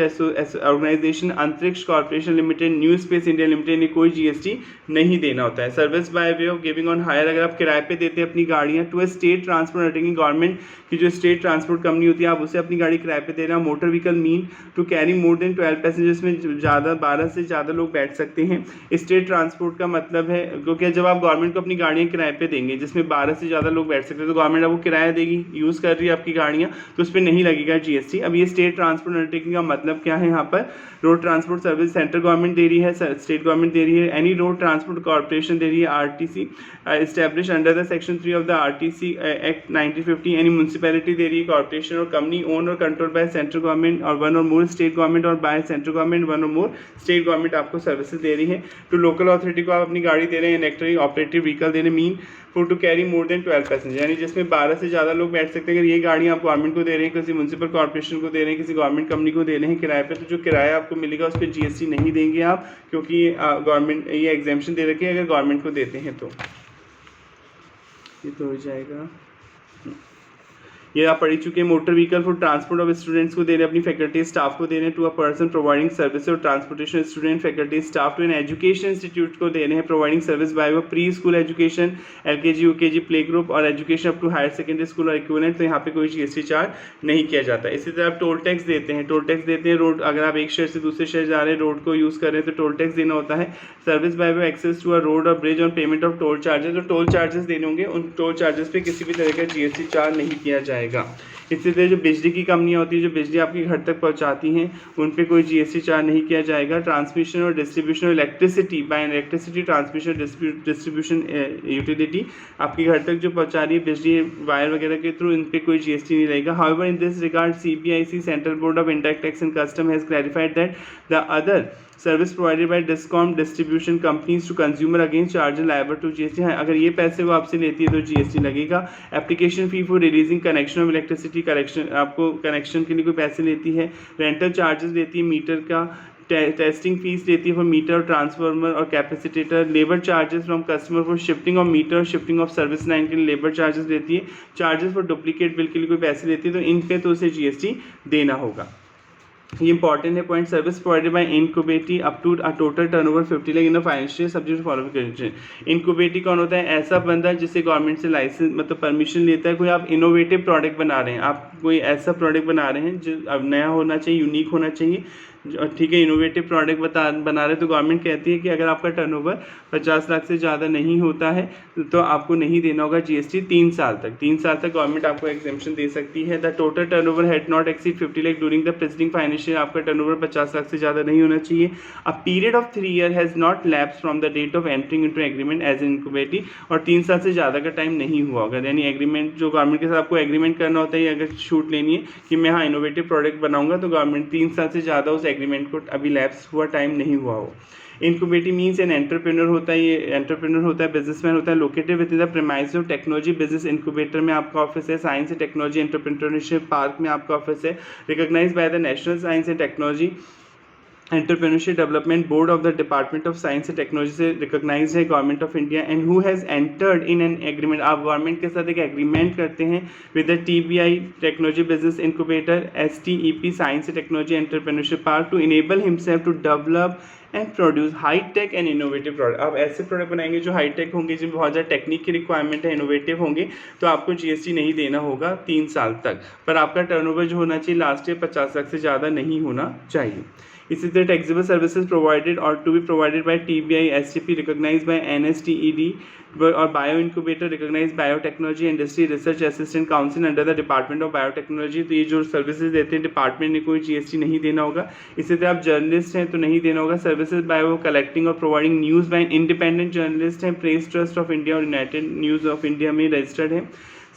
organisation, Antrix corporation limited, new space India limited ने कोई जीएसटी नहीं देना होता है। Service by way of giving on hire, अगर आप किराए पे देते हैं अपनी गाड़ियाँ to a state transport undertaking, government की जो स्टेट ट्रांसपोर्ट कंपनी होती है, आप उसे अपनी गाड़ी किराए पे दे रहे हैं। Motor vehicle mean to carry more than 12 passengers, में ज़्यादा 12 से ज़्यादा लोग बैठ सकते हैं। स्टेट ट्रांसपोर्ट का मतलब है, क्योंकि जब आप गवर्नमेंट को अपनी गाड़ियाँ किराए पे देंगे जिसमें 12 से ज़्यादा लोग बैठ सकते हैं, तो गवर्नमेंट आपको किराया देगी, यूज़ कर रही है आपकी गाड़ियाँ, तो उस पर नहीं लगेगा जीएसटी। अब ये स्टेट ट्रांसपोर्ट अंडरटेकिंग का मतलब क्या है, यहाँ पर road transport service central government दे रही है, स्टेट गवर्नमेंट दे रही है, एनी रोड ट्रांसपोर्ट कॉर्पोरेशन दे रही है, RTC establish under the section 3 of the RTC act 1950, any municipality दे रही है, कॉर्पोरेशन और कंपनी ओन और कंट्रोल बाय सेंट्रल गवर्नमेंट और वन और मोर स्टेट गवर्नमेंट और बाय सेंट्रल गवर्नमेंट वन और मोर स्टेट गवर्नमेंट आपको सर्विसेज दे रही है। टू लोकल अथॉरिटी को आप अपनी गाड़ी दे रहे हैं, इलेक्ट्रिक ऑपरेटिव व्हीकल दे रहे हैं, mean for to carry more than 12 passenger, यानी जिसमें 12 से ज़्यादा लोग बैठ सकते हैं। अगर ये गाड़ी आप गवर्नमेंट को दे रहे हैं, किसी म्यूनसिपल कॉर्पोरेशन को दे रहे हैं, किसी गवर्नमेंट कंपनी को दे रहे हैं किराए पे, तो जो किराया आपको मिलेगा उस पर जीएसटी नहीं देंगे आप, क्योंकि गवर्नमेंट ये एग्जेम्पशन दे रखी है अगर गवर्नमेंट को देते हैं तो। ये तो हो जाएगा, ये आप पढ़ चुके हैं। Motor vehicle for transport of students को दे रहे हैं, अपनी फैकल्टी स्टाफ को दे रहे हैं, to a person providing service और transportation student faculty staff, to an education institute को दे रहे हैं प्रोवाइडिंग सर्विस बाय वो pre school education, LKG UKG play group और education up to higher secondary school और इक्विवेलेंट, तो यहाँ पे कोई जीएसटी चार्ज नहीं किया जाता। इसी तरह आप टोल टैक्स देते हैं, टोल टैक्स देते हैं रोड, अगर आप एक शहर से दूसरे शहर जा रहे हैं, रोड को यूज़ कर रहे हैं तो टोल टैक्स देना होता है। Service by way access to a road और bridge on payment of toll charges, तो टोल चार्जेस देने होंगे, उन टोल चार्जेस पे किसी भी तरह का जीएसटी चार्ज नहीं किया जाएगा। इसी तरह जो बिजली की कंपनियां होती है, जो बिजली आपके घर तक पहुंचाती हैं, उन पे कोई जीएसटी चार्ज नहीं किया जाएगा। ट्रांसमिशन और distribution electricity bye electricity transmission distribution utility, आपके घर तक जो पहुंचा रही है बिजली वायर वगैरह के थ्रू, इन पे कोई जीएसटी नहीं रहेगा। However in this regard CBIC central board of indirect tax and custom has clarified that the other service provided by discom distribution companies to consumer against charge liable to GST है, अगर ये पैसे वो आपसे लेती है तो जीएसटी लगेगा। Application fee for releasing connection of electricity, connection आपको कनेक्शन के लिए कोई पैसे लेती है। रेंटल चार्जेस देती है, मीटर का टेस्टिंग फीस देती है फॉर मीटर, ट्रांसफार्मर और capacitor. Labour charges from customer for shifting of meter, shifting of service line के लिए लेबर चार्जेस देती है। चार्जेस फॉर डुप्लीकेट बिल के लिए कोई पैसे लेती है, तो इन पे तो उसे जीएसटी देना होगा। ये इंपॉर्टेंट है point. Service provided by incubatee up to a total turnover 50 lakh in financial subject following condition. Incubatee कौन होता है, ऐसा बंदा जिसे गवर्नमेंट से लाइसेंस मतलब परमिशन लेता है। कोई आप इनोवेटिव प्रोडक्ट बना रहे हैं, आप कोई ऐसा प्रोडक्ट बना रहे हैं जो अब नया होना चाहिए, यूनिक होना चाहिए, ठीक है, इनोवेटिव प्रोडक्ट बना रहे, तो गवर्नमेंट कहती है कि अगर आपका टर्नओवर 50 लाख से ज़्यादा नहीं होता है तो आपको नहीं देना होगा जीएसटी 3 साल तक। 3 साल तक गवर्नमेंट आपको एग्जेम्पशन दे सकती है। The total turnover had not exceed 50 lakh during the presiding financial, आपका टर्नओवर 50 लाख से ज़्यादा नहीं होना चाहिए। A period of 3 year has not lapse from the date of entering into agreement as an incubatee, और 3 साल से ज़्यादा का टाइम नहीं हुआ होगा। यानी एग्रीमेंट जो गवर्नमेंट के साथ आपको एग्रीमेंट करना होता है, अगर छूट लेनी है कि मैं हाँ इनोवेटिव प्रोडक्ट बनाऊंगा, तो गवर्नमेंट 3 साल से ज़्यादा उस एग्रीमेंट को अभी लैप्स हुआ टाइम नहीं हुआ हो। इनक्यूबेटी मीन्स एन एंटरप्रेन्योर होता है, ये एंटरप्रेन्योर होता है, बिजनेसमैन होता है, located within the premise of technology business incubator में आपका ऑफिस है। Science and technology entrepreneurship park में आपका ऑफिस है। Recognised by the national science and technology entrepreneurship development board of the department of science and technology से recognise है government of India. And who has entered in an agreement, आप government के साथ एक agreement करते हैं with the TBI technology business incubator एसटीईपी science and technology entrepreneurship park to enable himself to develop and produce high tech and innovative product. आप ऐसे product बनाएंगे जो हाई टेक होंगे, जिनमें बहुत ज़्यादा टेक्निक की रिक्वायरमेंट है, इनोवेटिव होंगे, तो आपको जीएसटी नहीं देना होगा 3 साल तक। पर आपका टर्नओवर जो होना चाहिए लास्ट ईयर 50 लाख से ज़्यादा नहीं होना चाहिए। इसी तरह taxable services provided or to be provided by TBI STP recognised by NSTED or bio incubator recognise biotechnology industry research assistant council under the department of biotechnology. तो ये जो सर्विसेज देते हैं डिपार्टमेंट ने कोई GST नहीं देना होगा। इसी तरह आप जर्नलिस्ट हैं तो नहीं देना होगा। सर्विसेज बाय वो कलेक्टिंग और providing news bye independent journalist हैं, प्रेस ट्रस्ट ऑफ इंडिया और यूनाइटेड न्यूज़ ऑफ इंडिया में रजिस्टर्ड है।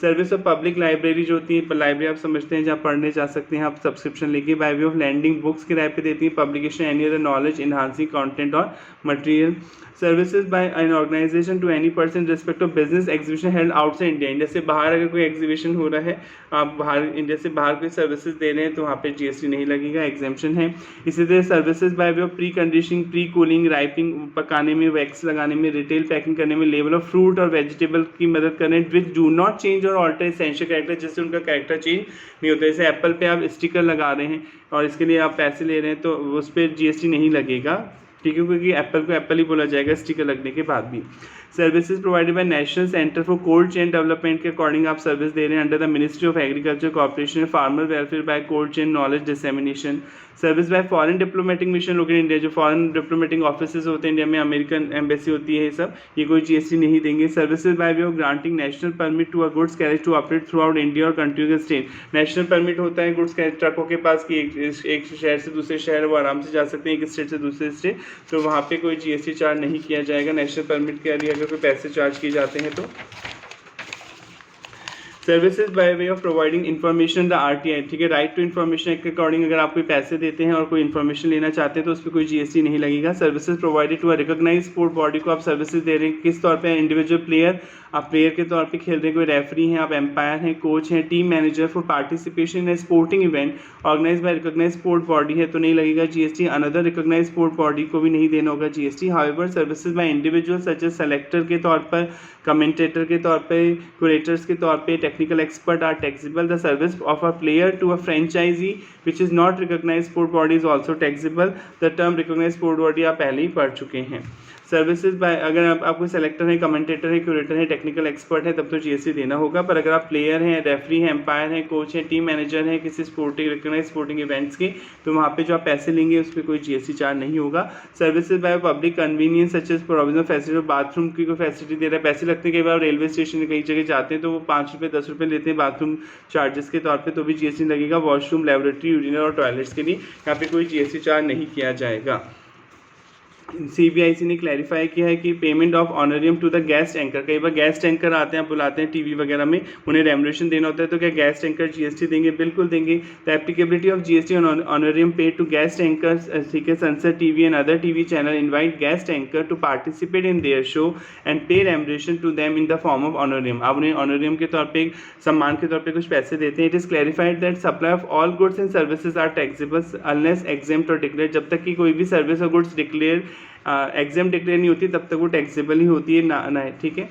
सर्विस ऑफ पब्लिक लाइब्रेरी जो होती है, लाइब्रेरी आप समझते हैं जहाँ पढ़ने जा सकते हैं आप सब्सक्रिप्शन लेके। By way of landing books किराए पे देती है, publication any other knowledge enhancing content और material. Services by an organisation to any person respect of business exhibition held outside India. India से बाहर अगर कोई एग्जीबिशन हो रहा है, आप बाहर इंडिया से बाहर कोई सर्विसेज दे रहे हैं तो वहाँ पे GST नहीं लगेगा, एग्जेम्पशन है। इसी तरह services by way of pre conditioning, pre cooling, ripening पकाने में, वैक्स लगाने में, रिटेल पैकिंग करने में, लेवल ऑफ फ्रूट और वेजिटेबल की मदद करने विच डू नॉट चेंज और ऑल्टर एसेंशियल कैरेक्टर, जिससे उनका कैरेक्टर चेंज नहीं होता। जैसे एप्पल पे आप स्टिकर लगा रहे हैं और इसके लिए आप पैसे ले रहे हैं तो उस पर GST नहीं लगेगा, ठीक है, क्योंकि एप्पल को एप्पल ही बोला जाएगा स्टिकर लगने के बाद भी। Services provided by national centre for cold chain development के अकॉर्डिंग आप सर्विस दे रहे हैं under the ministry of agriculture corporation, farmer welfare by cold chain knowledge dissemination. Service by foreign diplomatic mission located India, जो foreign diplomatic offices होते हैं India में, American embassy होती है, ये सब ये कोई GST नहीं देंगे। Services by way of granting national permit to a goods carriage to operate throughout India और कंट्री के स्टेट। नेशनल परमिट होता है गुड्स कैरेज ट्रकों के पास कि एक शहर से दूसरे शहर वो आराम से जा सकते हैं, एक स्टेट से दूसरे स्टेट, तो वहाँ पे कोई GST चार्ज नहीं किया जाएगा नेशनल परमिट के लिए अगर कोई पैसे चार्ज किए जाते हैं तो। Services by way of providing information the RTI, ठीक है, राइट टू इन्फॉर्मेशन एक्ट के अकॉर्डिंग अगर आप कोई पैसे देते हैं और कोई इन्फॉर्मेशन लेना चाहते हैं तो उस पर कोई GST नहीं लगेगा। Services provided to a recognise sport body को आप सर्विसेज दे रहे हैं, किस तौर पे? इंडिविजुअल प्लेयर, आप प्लेयर के तौर पे खेल रहे हैं, कोई रेफरी हैं, आप एम्पायर हैं, कोच हैं, team manager for participation in sporting event organise by recognise sport body है तो नहीं लगेगा GST। Another recognise sport body को भी नहीं देना होगा GST। However services by individual such as selector के तौर पर, कमेंटेटर के तौर पे, क्यूरेटर्स के तौर पे, technical expert are taxable. The service of a player to a franchisee which is not recognise sport body is also taxable. The term recognise sport body आप पहले ही पढ़ चुके हैं। सर्विसेज बाय, अगर आप कोई सेलेक्टर है, कमेंटेटर है, क्यूरेटर है, टेक्निकल एक्सपर्ट है तब तो GST देना होगा, पर अगर आप प्लेयर हैं, रेफरी हैं, एम्पायर हैं, कोच हैं, टीम मैनेजर हैं किसी स्पोर्टिंग रिकॉग्नाइज स्पोर्टिंग इवेंट्स के, तो वहाँ पे जो आप पैसे लेंगे उस पर कोई GST चार्ज नहीं होगा। Services by public convenience such as provision facility, bathroom की कोई फैसिलिटी दे रहा है, पैसे लगते हैं, कई बार रेलवे स्टेशन कई जगह जाते हैं तो वो 5 रुपये 10 रुपये लेते हैं बाथरूम चार्जेस के तौर पे, तो भी GST लगेगा। वॉशरूम, लेबोरेटरी, यूरिनल और टॉयलेट्स के लिए यहाँ पे कोई GST चार्ज नहीं किया जाएगा। CBIC ने क्लैरिफाई किया है कि payment of honorarium to the guest anchor, कई बार गेस्ट एंकर आते हैं, आप बुलाते हैं टीवी वगैरह में, उन्हें रेमुनरेशन देना होता है, तो क्या गेस्ट एंकर GST देंगे? बिल्कुल देंगे। The applicability of GST on honorarium paid to guest anchors, ठीक है, sunset TV and other TV channel invite guest anchor to participate in their show and pay remuneration to them in the form of honorarium. आप उन्हें ऑनरियम के तौर पर, सम्मान के तौर पर कुछ पैसे देते हैं। It is clarified that supply of all goods and services are taxable unless exempt or declare, जब तक कि कोई भी सर्विस और गुड्स डिक्लेयर एग्जाम डिक्लेयर नहीं होती तब तक वो टैक्सेबल ही होती है ना, ठीक है।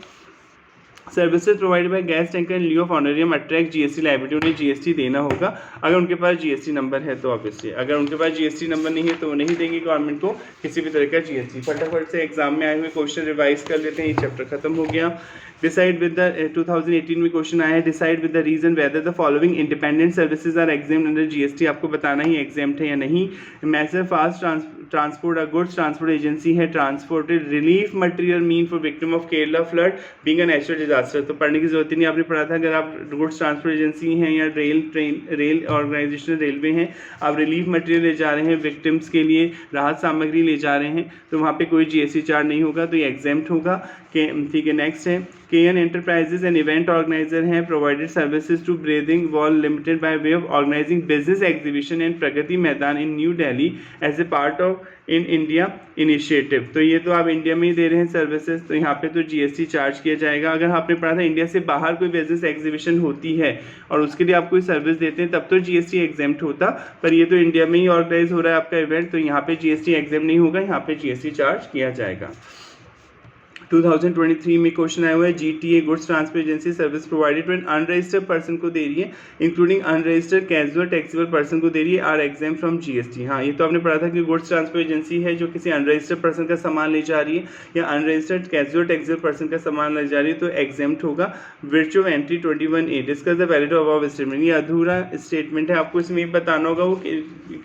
Services provided by guest anchor in lieu of honorarium attract GST liability, उन्हें GST देना होगा अगर उनके पास GST नंबर है तो ऑब्वियसली, अगर उनके पास GST नंबर नहीं है तो वो नहीं देंगे गवर्नमेंट को किसी भी तरह का GST। फटाफट से एग्जाम में आए हुए क्वेश्चन रिवाइज कर लेते हैं, ये चैप्टर खत्म हो गया। डिसाइड विद द 2018 में क्वेश्चन आया है, decide with the reason whether the following independent services are exempted under GST, आपको बताना ही एग्जाम्ड है या नहीं। Messrs fast transport, goods transport agency है, transported relief material mean for victim of Kerala flood being a natural disaster, तो पढ़ने की जरूरत ही नहीं, आपने पढ़ा था। अगर आप गुड्स ट्रांसपोर्ट एजेंसी हैं या रेल ऑर्गेनाइजेशन रेलवे हैं, आप रिलीफ मटेरियल ले जा रहे हैं विक्टिम्स के लिए, राहत सामग्री ले जा रहे हैं, तो वहाँ पे कोई GST चार्ज नहीं होगा, तो ये एग्जाम्प्ट होगा। ठीक है, नेक्स्ट है KN enterprises and event organiser हैं, provided services to breathing wall limited by way of organising business exhibition and Pragati Maidan in New Delhi as a part of in India initiative, तो ये तो आप इंडिया में ही दे रहे हैं सर्विसेज, तो यहाँ पे तो GST चार्ज किया जाएगा। अगर आपने पढ़ा था इंडिया से बाहर कोई बिजनेस एग्जीबिशन होती है और उसके लिए आप कोई सर्विस देते हैं तब तो GST एग्जेम्प्ट होता, पर ये तो इंडिया में ही ऑर्गेनाइज हो रहा है आपका इवेंट, तो यहाँ पे GST एग्जेम्प्ट नहीं होगा, यहाँ पे GST चार्ज किया जाएगा। 2023 में क्वेश्चन आया हुआ है, GTA goods transfer agency service provided to an unregistered person को दे रही है, including unregistered casual taxable person को दे रही है, आर एग्जेम्प्ट फ्रॉम जीएसटी। हाँ, ये तो आपने पढ़ा था कि गुड्स ट्रांसफर एजेंसी है जो किसी अनरजिस्टर्ड पर्सन का सामान ले जा रही है या अनरजिस्टर्ड कैजुअल टैक्सेबल पर्सन का सामान ले जा रही है तो एग्जेम्प्ट होगा। विर्चू of entry 21A, discuss the valid of above statement. ये अधूरा स्टेटमेंट है, आपको इसमें बताना होगा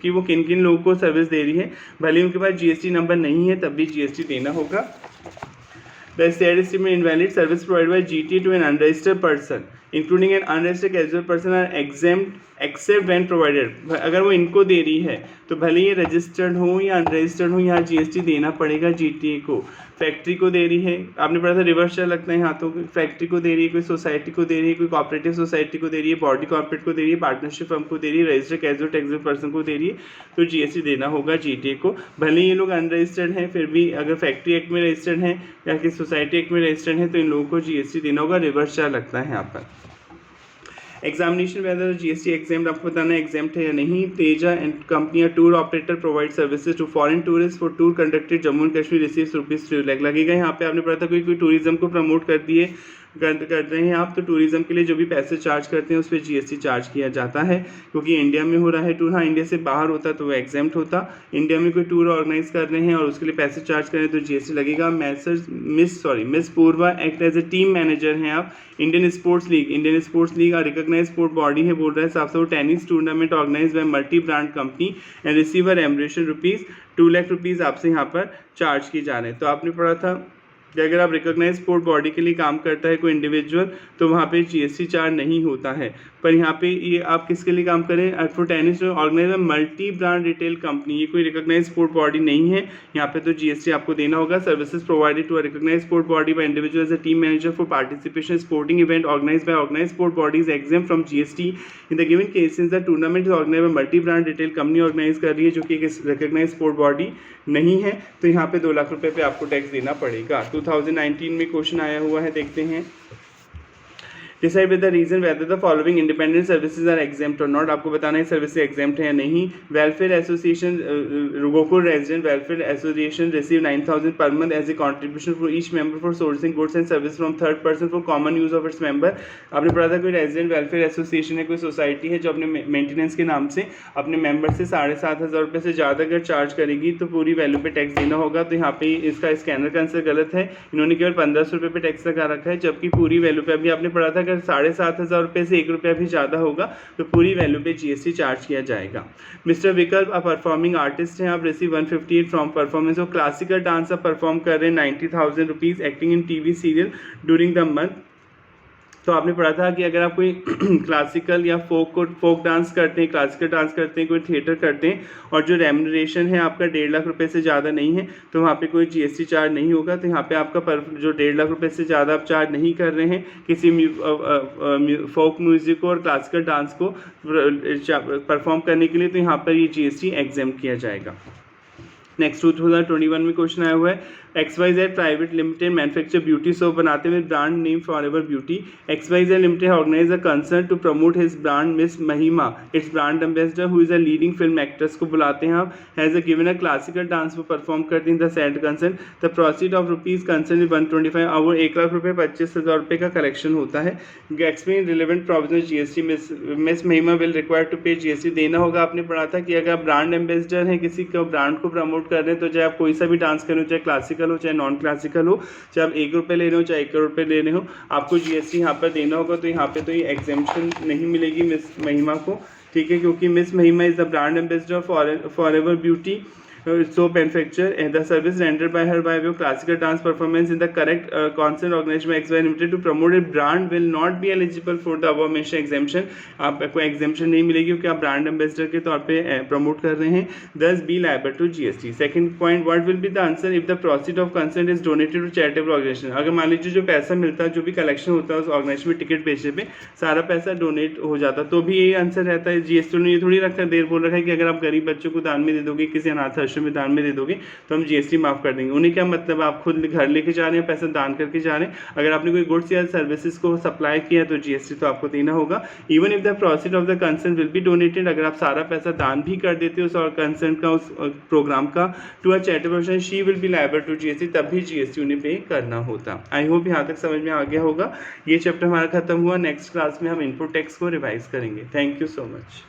कि वो किन किन लोगों को सर्विस दे रही है, भले ही उनके पास जीएसटी नंबर नहीं है तब भी जीएसटी देना होगा। The said statement invalid. Service provided by GTA to an unregistered person, including an unregistered casual person, are exempt except when provided। अगर वो इनको दे रही है तो भले ही रजिस्टर्ड हो या अनरजिस्टर्ड हो, यहाँ जीएसटी देना पड़ेगा जीटीए को। फैक्ट्री को दे रही है, आपने पढ़ा था रिवर्स चल लगता है हाथों को, फैक्ट्री को दे रही है, कोई सोसाइटी को दे रही है, कोई कोऑपरेटिव सोसाइटी को दे रही है, बॉडी कॉर्पोरेट को दे रही है, पार्टनरशिप फर्म को दे रही है, रजिस्टर्ड कैजुअल टैक्सेबल पर्सन को दे रही है, तो जीएसटी देना होगा जीटीए को। भले ही ये लोग अनरजिस्टर्ड हैं फिर भी अगर फैक्ट्री एक्ट में रजिस्टर्ड हैं या कि सोसाइटी एक्ट में रजिस्टर्ड हैं तो इन लोगों को जीएसटी देना होगा। रिवर्स चार्ज लगता है यहाँ पर। एग्जामिनेशन वेदर जीएसटी एग्जाम आपको बताना है एग्जाम्प्ट है या नहीं। Teja and company tour operator provide services to foreign tourist for tour conducted Jammu and Kashmir receives ₹3 lakh लगेगा। यहाँ पे आपने पढ़ा था कोई टूरिज्म को प्रमोट कर रहे हैं आप, तो टूरिज्म के लिए जो भी पैसे चार्ज करते हैं उस पर जीएसटी चार्ज किया जाता है, क्योंकि इंडिया में हो रहा है टूर। हाँ, इंडिया से बाहर होता तो वो एग्जाम्प्ट होता। इंडिया में कोई टूर ऑर्गेनाइज कर रहे हैं और उसके लिए पैसे चार्ज कर रहे हैं तो जीएसटी लगेगा। Miss Purva act as a team manager हैं आप। Indian sports league recognise sport body है, बोल रहा है साफ साफ tennis tournament organise by multi brand company and receiver remuneration ₹2 lakh आपसे यहाँ पर चार्ज किए जा रहे हैं। तो आपने पढ़ा था कि अगर आप रिकॉग्नाइज स्पोर्ट बॉडी के लिए काम करता है कोई इंडिविजुअल तो वहाँ पे जीएसटी चार्ज नहीं होता है। पर यहाँ पे ये आप किसके लिए काम करें, for tennis organise multi brand retail company, ये कोई रिकॉग्नाइज स्पोर्ट बॉडी नहीं है, यहाँ पे तो जीएसटी आपको देना होगा। Services provided to a recognise sport body by individual as a team manager for participation sporting event organise by organise sport bodies exempt from GST in the given case since the tournament is organise by multi brand retail company organise कर रही है जो कि एक recognise sport body नहीं है, तो यहाँ पे ₹2 लाख पे आपको टैक्स देना पड़ेगा। 2019 में क्वेश्चन आया हुआ है, देखते हैं। Decide with the reason whether the following independent services are exempt or not. आपको बताना है सर्विस एग्जाम्प्ट है या नहीं। Welfare association Gokul resident welfare association receive 9,000 per month as a contribution for each member for sourcing goods and service from third person for common use of its member. आपने पढ़ा था कोई रेजिडेंट वेलफेयर एसोसिएशन है, कोई society है जो अपने maintenance के नाम से अपने मेंबर से 7,500 रुपये से ज़्यादा अगर चार्ज करेगी तो पूरी वैल्यू पे टैक्स देना होगा। तो यहाँ पे इसका स्कैनर का आंसर गलत है, इन्होंने केवल 1,500 रुपये पे टैक्स लगा रखा है, जबकि पूरी वैल्यू पे अभी आपने पढ़ा था 7,500 रुपये से ₹1 भी ज़्यादा होगा तो पूरी वैल्यू पे जीएसटी चार्ज किया जाएगा। मिस्टर विकल्प आप परफॉर्मिंग आर्टिस्ट हैं, आप receive 158 from performance of classical dance आप परफॉर्म कर रहे हैं 90,000 rupees acting in TV serial during the month. तो आपने पढ़ा था कि अगर आप कोई क्लासिकल या फोक डांस करते हैं, क्लासिकल डांस करते हैं, कोई थिएटर करते हैं और जो रेम्यूनरेशन है आपका 1.5 लाख रुपए से ज़्यादा नहीं है तो वहाँ पे कोई जीएसटी चार्ज नहीं होगा। तो यहाँ पे आपका जो 1.5 लाख रुपए से ज़्यादा आप चार्ज नहीं कर रहे हैं किसी फोक म्यूज़िक को और क्लासिकल डांस को परफॉर्म करने के लिए, तो यहाँ पर ये जीएसटी एग्जाम्प्ट किया जाएगा। नेक्स्ट 2021 में क्वेश्चन आया हुआ है, XYZ private limited manufacture beauty soap बनाते हुए brand name forever beauty. XYZ limited organise a concert to promote his brand miss Mahima its brand ambassador who is a leading film actress को बुलाते हैं आप, has a given a classical dance वो perform करती हैं the said concert. The proceed of rupees concert 125 और 1 लाख रुपये 25,000 रुपये का कलेक्शन होता है। Explain relevant provision GST. Miss महिमा विल रिक्वायर टू पे जीएसटी देना होगा। आपने पढ़ा था कि अगर आप ब्रांड एम्बेसडर हैं किसी को ब्रांड को प्रमोट कर रहे हैं तो चाहे आप कोई सा भी डांस करें, चाहे क्लासिकल हो चाहे नॉन क्लासिकल हो, चाहे आप ₹1 ले रहे हो चाहे 1 करोड़ रुपये ले रहे हो, आपको जीएसटी यहाँ पर देना होगा। तो यहाँ पे तो ये एग्जेम्पशन नहीं मिलेगी मिस महिमा को, ठीक है, क्योंकि मिस महिमा is the brand ambassador forever beauty soap manufacturer and the service rendered by her by way of classical dance performance in the correct concert organized by XY Limited to promote a brand will not be eligible for the above mentioned exemption। आपको exemption नहीं मिलेगी क्योंकि आप brand ambassador के तौर पे promote कर रहे हैं, thus be liable to GST। Second point, what will be the answer if the proceed of concert is donated to charitable organisation. अगर मान लीजिए जो पैसा मिलता है, जो भी कलेक्शन होता है उस ऑर्गेनाइजेशन में टिकट बेचने पे सारा पैसा डोनेट हो जाता तो भी यही आंसर रहता है। जीएसटी ने ये थोड़ी रखा देर बोल रखा है कि अगर आप गरीब बच्चों को दान में दे दोगे किसी अनाथ राजस्व में दान में दे दोगे तो हम जीएसटी माफ़ कर देंगे। उन्हें क्या मतलब, आप खुद घर लेके जा रहे हैं, पैसा दान करके जा रहे हैं, अगर आपने कोई गुड्स या सर्विसेज को सप्लाई किया तो जीएसटी तो आपको देना होगा। Even if the proceed of the concern will be donated, अगर आप सारा पैसा दान भी कर देते हो उस और कंसर्न का उस प्रोग्राम का to a charitable organisation, she will be liable to GST, तब भी जीएसटी उन्हें पे करना होता। आई होप यहाँ तक समझ में आ गया होगा। ये चैप्टर हमारा खत्म हुआ। नेक्स्ट क्लास में हम इनपुट टैक्स को रिवाइज करेंगे। Thank you so much.